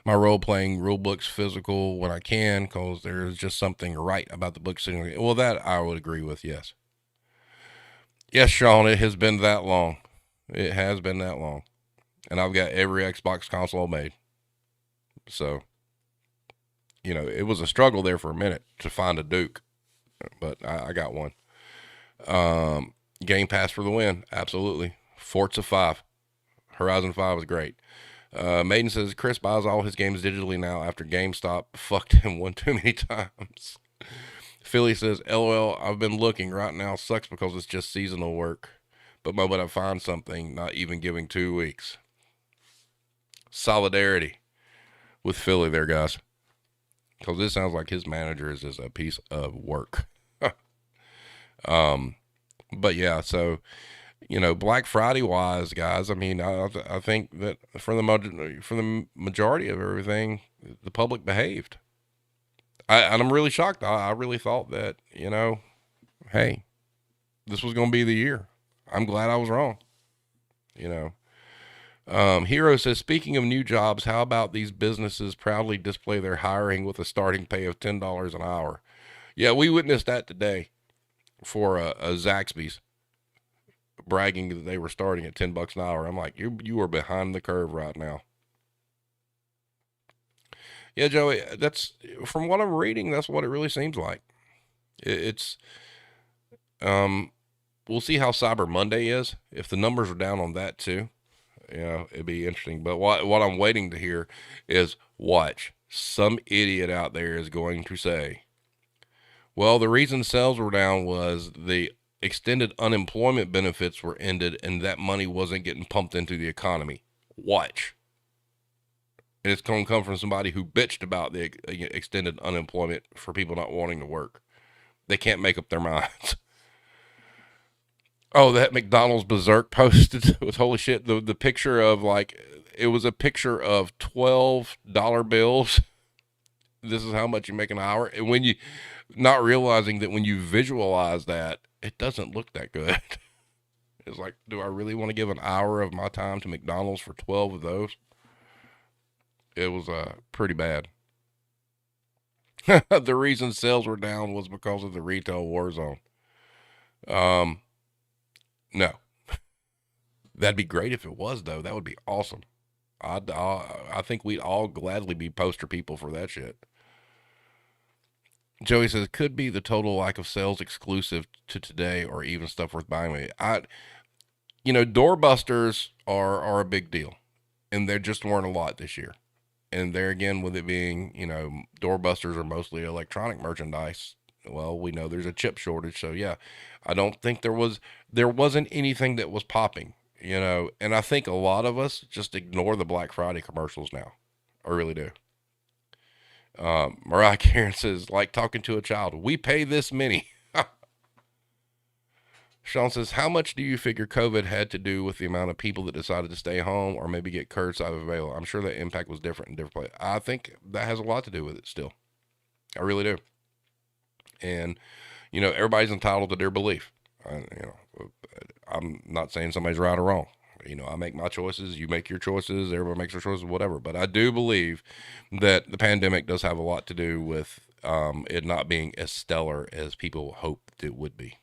my role-playing rule books physical when I can because there's just something right about the book sitting. Well, that I would agree with, yes. Yes, Sean, it has been that long. It has been that long. And I've got every Xbox console made. So, it was a struggle there for a minute to find a Duke, but I got one. Um, Game Pass for the win. Absolutely. Forza 5. Horizon 5 was great. Maiden says Chris buys all his games digitally now after GameStop fucked him one too many times. Philly says, LOL, I've been looking right now. Sucks because it's just seasonal work. But moment I find something, not even giving 2 weeks. Solidarity with Philly there, guys. Because this sounds like his manager is just a piece of work. But yeah, so Black Friday wise, guys. I mean, I think that for the majority of everything, the public behaved. And I'm really shocked. I really thought that hey, this was going to be the year. I'm glad I was wrong. You know. Hero says, speaking of new jobs, how about these businesses proudly display their hiring with a starting pay of $10 an hour? Yeah, we witnessed that today for a Zaxby's bragging that they were starting at $10 an hour. I'm like, you are behind the curve right now. Yeah, Joey, that's from what I'm reading. That's what it really seems like. It's we'll see how Cyber Monday is. If the numbers are down on that too, it'd be interesting. But what I'm waiting to hear is watch. Some idiot out there is going to say, well, the reason sales were down was the extended unemployment benefits were ended and that money wasn't getting pumped into the economy. Watch. And it's going to come from somebody who bitched about the extended unemployment for people not wanting to work. They can't make up their minds. Oh, that McDonald's Berserk posted with holy shit. The picture of it was a picture of $12 bills. This is how much you make an hour. And when you, not realizing that when you visualize that, it doesn't look that good. It's like, do I really want to give an hour of my time to McDonald's for 12 of those? It was pretty bad. The reason sales were down was because of the retail Warzone. No. That'd be great if it was, though. That would be awesome. I think we'd all gladly be poster people for that shit. Joey says, could be the total lack of sales exclusive to today or even stuff worth buying. Doorbusters are a big deal. And there just weren't a lot this year. And there again, with it being, doorbusters are mostly electronic merchandise. Well, we know there's a chip shortage. So yeah, I don't think there wasn't anything that was popping, and I think a lot of us just ignore the Black Friday commercials now. I really do. Mariah Karen says, like talking to a child, we pay this many. Sean says, how much do you figure COVID had to do with the amount of people that decided to stay home or maybe get curbside available? I'm sure that impact was different in different places. I think that has a lot to do with it still. I really do. And, everybody's entitled to their belief. I'm not saying somebody's right or wrong. I make my choices, you make your choices, everybody makes their choices, whatever. But I do believe that the pandemic does have a lot to do with it not being as stellar as people hoped it would be.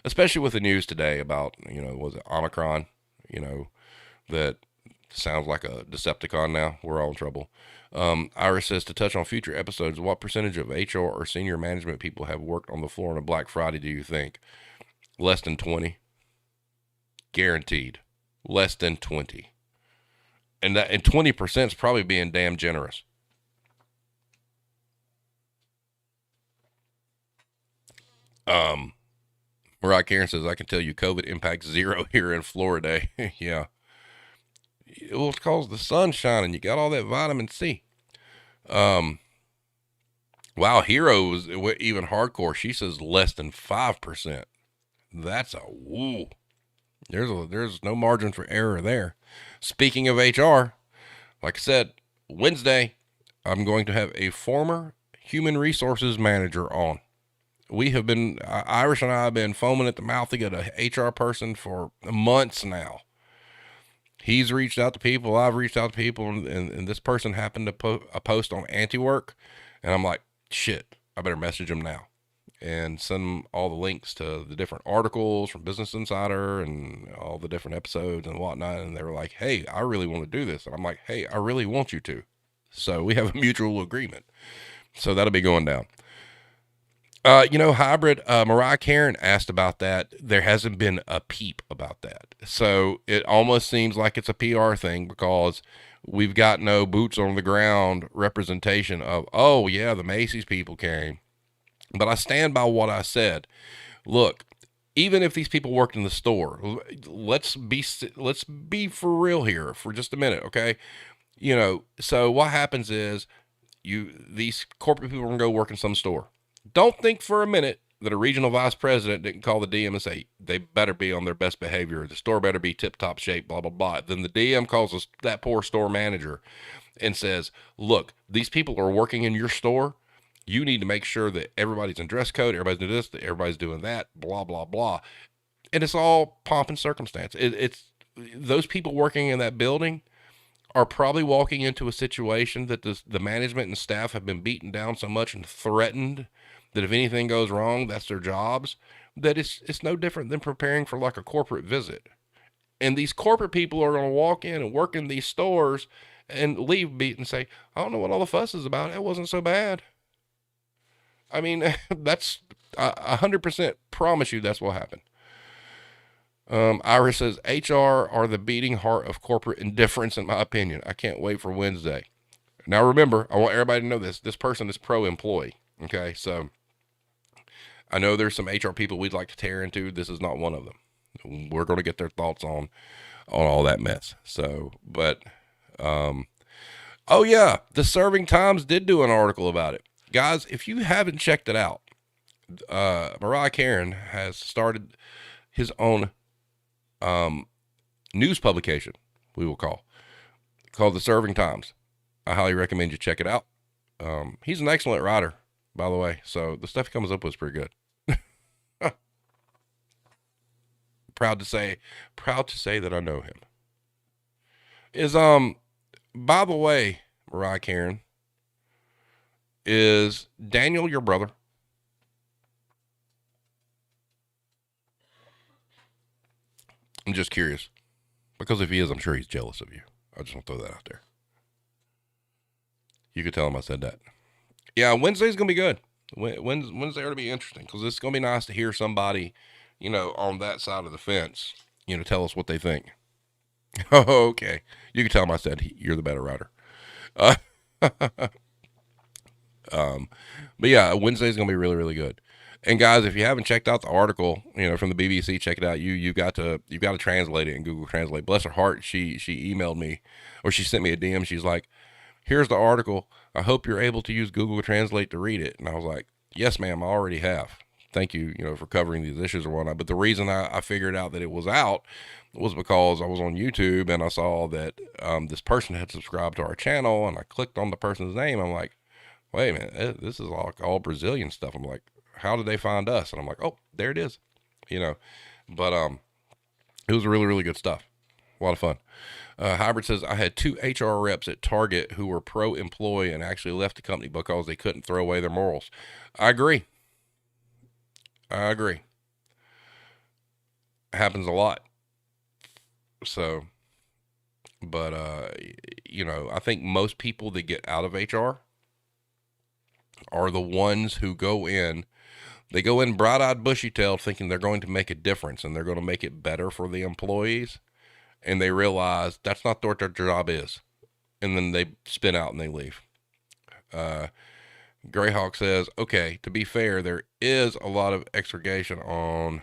Especially with the news today about, was it Omicron, that sounds like a Decepticon now. We're all in trouble. Iris says, to touch on future episodes, what percentage of HR or senior management people have worked on the floor on a Black Friday, do you think? Less than 20. Guaranteed. Less than 20. And 20% is probably being damn generous. Mariah Karen says, I can tell you COVID impacts zero here in Florida. Yeah. Well, it's because the sun's shining. You got all that vitamin C. Wow, Hero was even hardcore. She says less than 5%. That's a woo. There's no margin for error there. Speaking of HR, like I said, Wednesday, I'm going to have a former human resources manager on. We have been, Irish and I have been foaming at the mouth to get a HR person for months now. He's reached out to people, I've reached out to people, and this person happened to put a post on Anti-Work, and I'm like, shit, I better message him now. and send them all the links to the different articles from Business Insider and all the different episodes and whatnot. And they were like, hey, I really want to do this. And I'm like, hey, I really want you to. So we have a mutual agreement. So that'll be going down. Hybrid, Mariah Karen asked about that. There hasn't been a peep about that. So it almost seems like it's a PR thing because we've got no boots on the ground representation of, oh, yeah, the Macy's people came. But I stand by what I said. Look, even if these people worked in the store, let's be for real here for just a minute, okay? So what happens is these corporate people are going to go work in some store. Don't think for a minute that a regional vice president didn't call the DM and say they better be on their best behavior. The store better be tip-top shape, blah, blah, blah. Then the DM calls that poor store manager and says, look, these people are working in your store. You need to make sure that everybody's in dress code, everybody's doing this, that everybody's doing that, blah, blah, blah. And it's all pomp and circumstance. It's those people working in that building are probably walking into a situation that the management and staff have been beaten down so much and threatened that if anything goes wrong, that's their jobs, that it's no different than preparing for like a corporate visit. And these corporate people are going to walk in and work in these stores and leave beat and say, I don't know what all the fuss is about. It wasn't so bad. I mean, that's 100% promise you that's what happened. Iris says, HR are the beating heart of corporate indifference, in my opinion. I can't wait for Wednesday. Now, remember, I want everybody to know this. This person is pro-employee, okay? So I know there's some HR people we'd like to tear into. This is not one of them. We're going to get their thoughts on all that mess. So, but, oh, yeah, the Serving Times did do an article about it. Guys, if you haven't checked it out, Mariah Karen has started his own news publication, we will called the Serving Times. I highly recommend you check it out. He's an excellent writer, by the way, so the stuff he comes up with is pretty good. Proud to say that I know him. By the way, Mariah Karen, is Daniel your brother? I'm just curious. Because if he is, I'm sure he's jealous of you. I just want to throw that out there. You could tell him I said that. Yeah, Wednesday's going to be good. Wednesday ought to be interesting because it's going to be nice to hear somebody, on that side of the fence, tell us what they think. Oh, okay. You can tell him I said you're the better writer. But yeah, Wednesday's going to be really, really good. And guys, if you haven't checked out the article, from the BBC, check it out. You've got to translate it in Google Translate. Bless her heart, she emailed me, or she sent me a DM. She's like, "Here's the article. I hope you're able to use Google Translate to read it." And I was like, "Yes, ma'am, I already have. Thank you, for covering these issues or whatnot." But the reason I figured out that it was out was because I was on YouTube and I saw that this person had subscribed to our channel, and I clicked on the person's name. I'm like, "Wait a minute, this is all Brazilian stuff." I'm like, how did they find us? And I'm like, oh, there it is, but it was really, really good stuff. A lot of fun. Hybrid says, I had 2 HR reps at Target who were pro-employee and actually left the company because they couldn't throw away their morals. I agree. It happens a lot. So, but, I think most people that get out of HR are the ones who go in. They go in bright-eyed, bushy-tailed, thinking they're going to make a difference and they're going to make it better for the employees. And they realize that's not what their job is. And then they spin out and they leave. Greyhawk says, okay, to be fair, there is a lot of expurgation on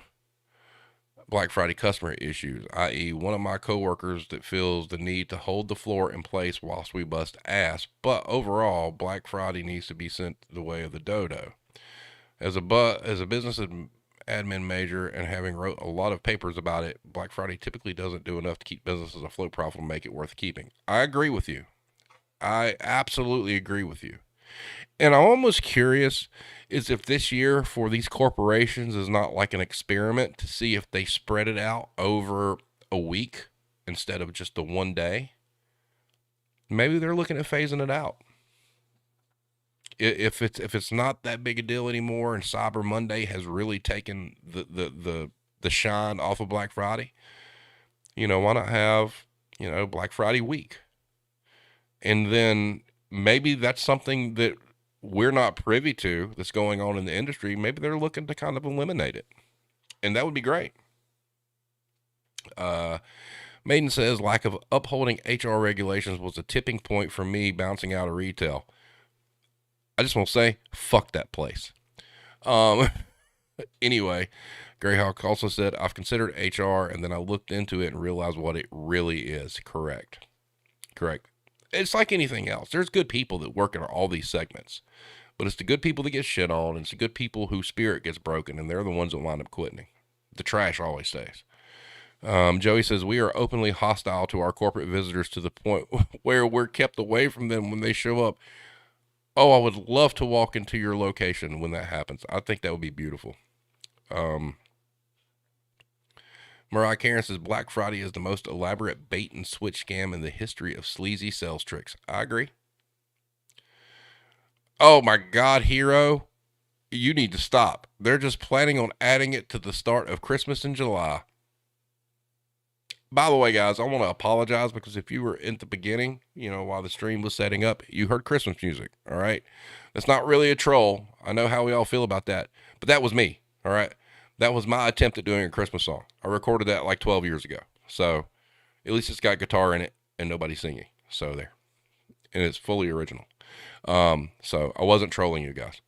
Black Friday customer issues, i.e. one of my coworkers that feels the need to hold the floor in place whilst we bust ass. But overall, Black Friday needs to be sent the way of the dodo. As a business admin major and having wrote a lot of papers about it, Black Friday typically doesn't do enough to keep businesses afloat, profitable, and make it worth keeping. I agree with you. I absolutely agree with you. And I'm almost curious is if this year for these corporations is not like an experiment to see if they spread it out over a week instead of just the one day. Maybe they're looking at phasing it out. if it's not that big a deal anymore, and Cyber Monday has really taken the shine off of Black Friday, why not have Black Friday week, and then maybe that's something that we're not privy to that's going on in the industry. Maybe they're looking to kind of eliminate it, and that would be great. Maiden says lack of upholding HR regulations was a tipping point for me bouncing out of retail. I just want to say, fuck that place. Anyway, Greyhawk also said, I've considered HR and then I looked into it and realized what it really is. Correct. It's like anything else. There's good people that work in all these segments, but it's the good people that get shit on, and it's the good people whose spirit gets broken, and they're the ones that wind up quitting. The trash always stays. Joey says, we are openly hostile to our corporate visitors to the point where we're kept away from them when they show up. Oh, I would love to walk into your location when that happens. I think that would be beautiful. Mariah Karen says, Black Friday is the most elaborate bait and switch scam in the history of sleazy sales tricks. I agree. Oh my God, Hero, you need to stop. They're just planning on adding it to the start of Christmas in July. By the way, guys, I want to apologize because if you were in the beginning, while the stream was setting up, you heard Christmas music, all right? That's not really a troll. I know how we all feel about that, but that was me, all right? That was my attempt at doing a Christmas song. I recorded that like 12 years ago, so at least it's got guitar in it and nobody singing, so there. And it's fully original. So I wasn't trolling you guys.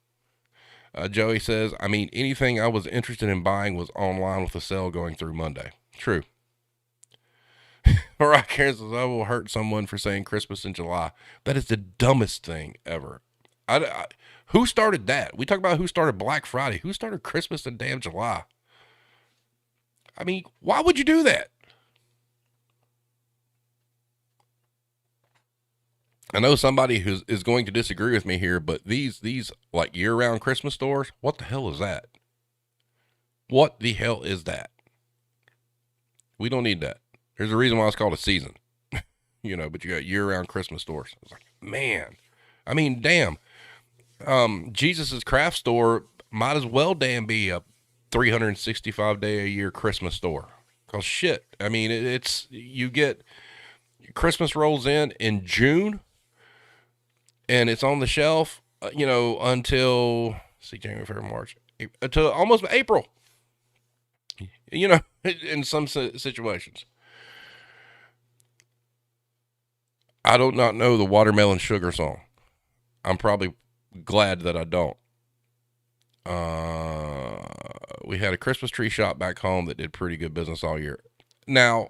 Joey says, anything I was interested in buying was online with a sale going through Monday. True. Mariah Karen says, I will hurt someone for saying Christmas in July. That is the dumbest thing ever. Who started that? We talk about who started Black Friday. Who started Christmas in damn July? Why would you do that? I know somebody who is going to disagree with me here, but these like year-round Christmas stores, what the hell is that? What the hell is that? We don't need that. There's a reason why it's called a season, but you got year-round Christmas stores. It's like, man, damn. Jesus's Craft Store might as well damn be a 365-day-a-year Christmas store. Cause shit, it's you get Christmas rolls in June, and it's on the shelf, until January, February, March, until almost April. In some situations. I do not know the Watermelon Sugar song. I'm probably glad that I don't. We had a Christmas tree shop back home that did pretty good business all year. Now,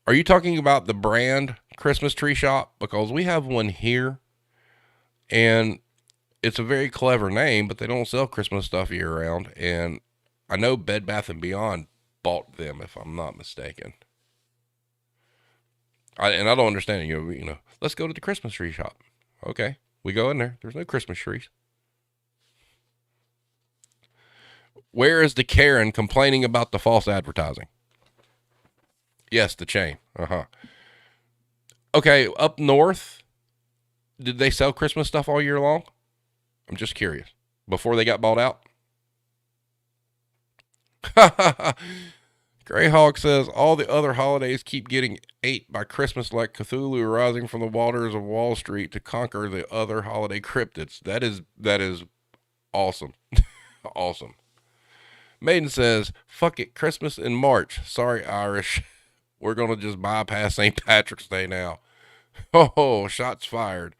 are you talking about the brand Christmas tree shop? Because we have one here, and it's a very clever name, but they don't sell Christmas stuff year round. And I know Bed Bath & Beyond bought them, if I'm not mistaken. I don't understand it. Let's go to the Christmas tree shop. Okay, we go in there. There's no Christmas trees. Where is the Karen complaining about the false advertising? Yes, the chain. Okay, up north, did they sell Christmas stuff all year long? I'm just curious. Before they got bought out? Greyhawk says, all the other holidays keep getting ate by Christmas like Cthulhu rising from the waters of Wall Street to conquer the other holiday cryptids. That is awesome. Awesome. Maiden says, fuck it, Christmas in March. Sorry, Irish. We're going to just bypass St. Patrick's Day now. Oh, shots fired.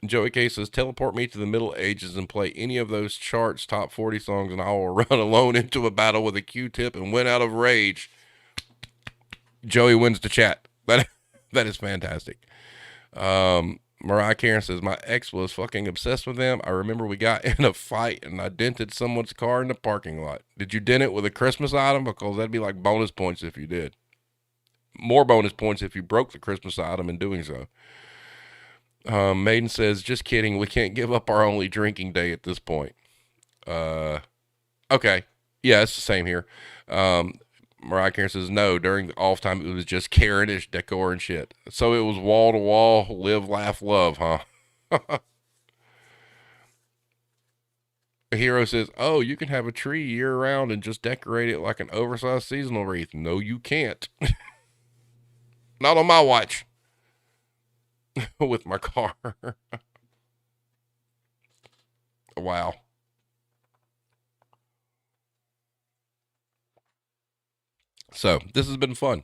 Joey K says, teleport me to the Middle Ages and play any of those charts top 40 songs and I will run alone into a battle with a Q-tip and win out of rage. Joey wins the chat. That is fantastic. Mariah Karen says, my ex was fucking obsessed with them. I remember we got in a fight and I dented someone's car in the parking lot. Did you dent it with a Christmas item? Because that'd be like bonus points if you did. More bonus points if you broke the Christmas item in doing so. Maiden says, just kidding. We can't give up our only drinking day at this point. Okay. Yeah, it's the same here. Mariah Karen says, no, during the off time, it was just Karen-ish decor and shit. So it was wall to wall, live, laugh, love, huh? Hero says, "Oh, you can have a tree year round and just decorate it like an oversized seasonal wreath." No, you can't. Not on my watch. With my car. Wow. So this has been fun.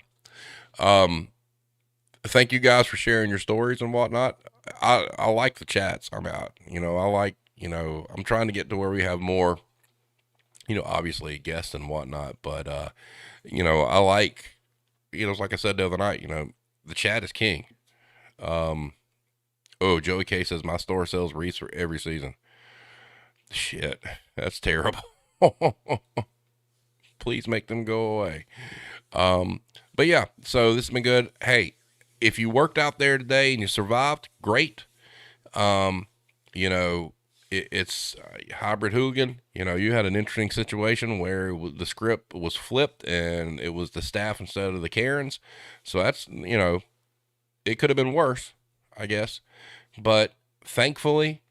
Um, Thank you guys for sharing your stories and whatnot. I like the chats. I like, I'm trying to get to where we have more, obviously guests and whatnot, but, I like, it's like I said the other night, the chat is king. Um, oh, Joey K says my store sells wreaths for every season. Shit, that's terrible. Please make them go away. Um, but yeah, so this has been good. Hey, if you worked out there today and you survived, great. Um, it's hybrid hooligan. You had an interesting situation where the script was flipped and it was the staff instead of the Karens. So that's, it could have been worse, I guess. But thankfully,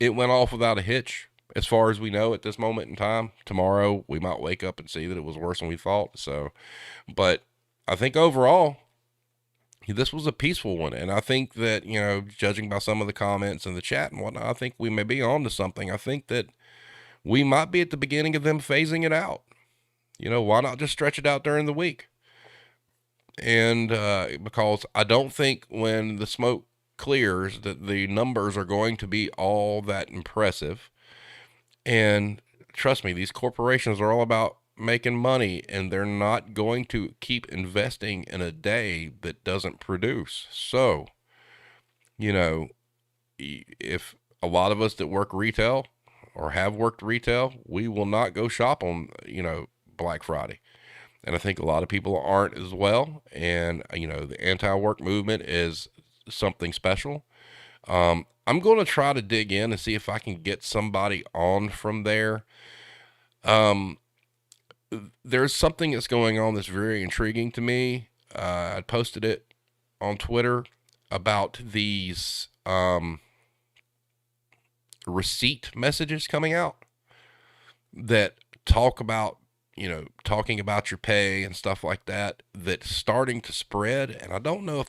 it went off without a hitch. As far as we know at this moment in time, tomorrow we might wake up and see that it was worse than we thought. So, but I think overall, this was a peaceful one. And I think that, judging by some of the comments in the chat and whatnot, I think we may be on to something. I think that we might be at the beginning of them phasing it out. Why not just stretch it out during the week? And because I don't think when the smoke clears that the numbers are going to be all that impressive. And trust me, these corporations are all about making money, and they're not going to keep investing in a day that doesn't produce. So, if a lot of us that work retail or have worked retail, we will not go shop on, Black Friday. And I think a lot of people aren't as well. And, the anti-work movement is something special. I'm going to try to dig in and see if I can get somebody on from there. There's something that's going on that's very intriguing to me. I posted it on Twitter about these receipt messages coming out that talk about, talking about your pay and stuff like that, that's starting to spread. And I don't know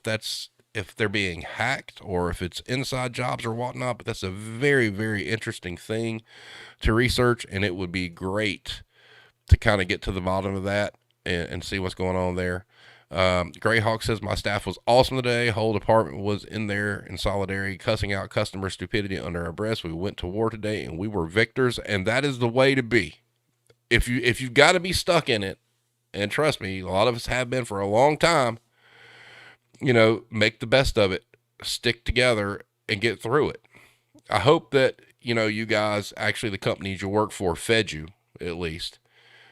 if they're being hacked or if it's inside jobs or whatnot, but that's a very, very interesting thing to research. And it would be great to kind of get to the bottom of that and see what's going on there. Greyhawk says, my staff was awesome today. Whole department was in there in solidarity, cussing out customer stupidity under our breath. We went to war today and we were victors. And that is the way to be. If you've got to be stuck in it, and trust me, a lot of us have been for a long time, make the best of it, stick together and get through it. I hope that, you guys, actually the companies you work for fed you at least.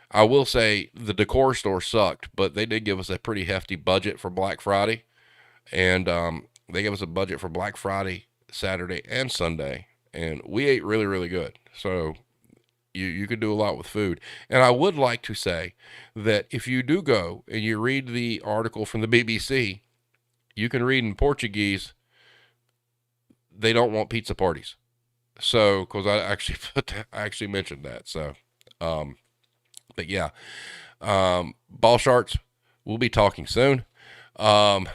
I will say the decor store sucked, but they did give us a pretty hefty budget for Black Friday. And they gave us a budget for Black Friday, Saturday, and Sunday. And we ate really, really good. So you could do a lot with food. And I would like to say that if you do go and you read the article from the BBC, you can read in Portuguese, they don't want pizza parties. So, because I actually mentioned that. So, but yeah, ball sharks, we'll be talking soon. Angry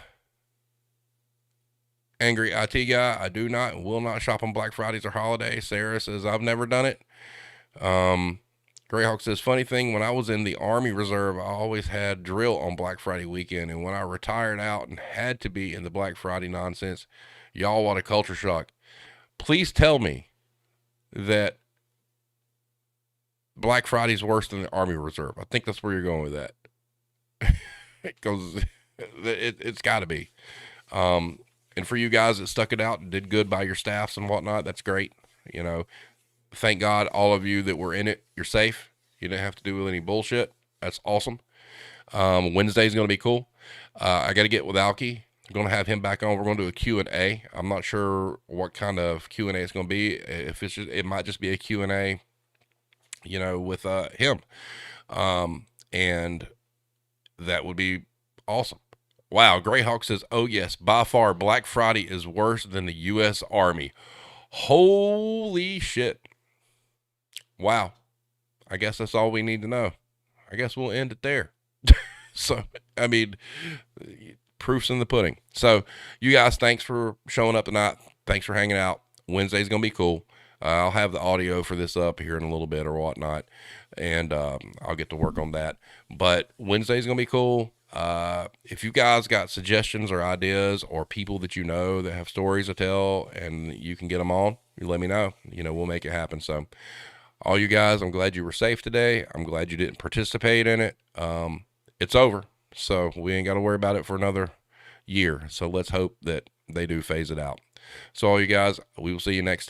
IT guy, I do not and will not shop on Black Fridays or holidays. Sarah says, I've never done it. Greyhawk says, funny thing, when I was in the Army Reserve, I always had drill on Black Friday weekend. And when I retired out and had to be in the Black Friday nonsense, y'all, what a culture shock. Please tell me that Black Friday's worse than the Army Reserve. I think that's where you're going with that. Because it's got to be. And for you guys that stuck it out and did good by your staffs and whatnot, that's great. Thank God all of you that were in it, you're safe. You didn't have to do any bullshit. That's awesome. Wednesday's going to be cool. I got to get with Alki. I'm going to have him back on. We're going to do a Q&A. I'm not sure what kind of Q&A it's going to be. If it's just, it might just be a Q&A, with him. And that would be awesome. Wow. Greyhawk says, oh yes, by far Black Friday is worse than the U.S. Army. Holy shit. Wow. I guess that's all we need to know. I guess we'll end it there. So, I mean, proof's in the pudding. So, you guys, thanks for showing up tonight. Thanks for hanging out. Wednesday's going to be cool. I'll have the audio for this up here in a little bit or whatnot, and I'll get to work on that. But Wednesday's going to be cool. If you guys got suggestions or ideas or people that you know that have stories to tell and you can get them on, you let me know. We'll make it happen. So, all you guys, I'm glad you were safe today. I'm glad you didn't participate in it. It's over, so we ain't got to worry about it for another year. So let's hope that they do phase it out. So all you guys, we will see you next time.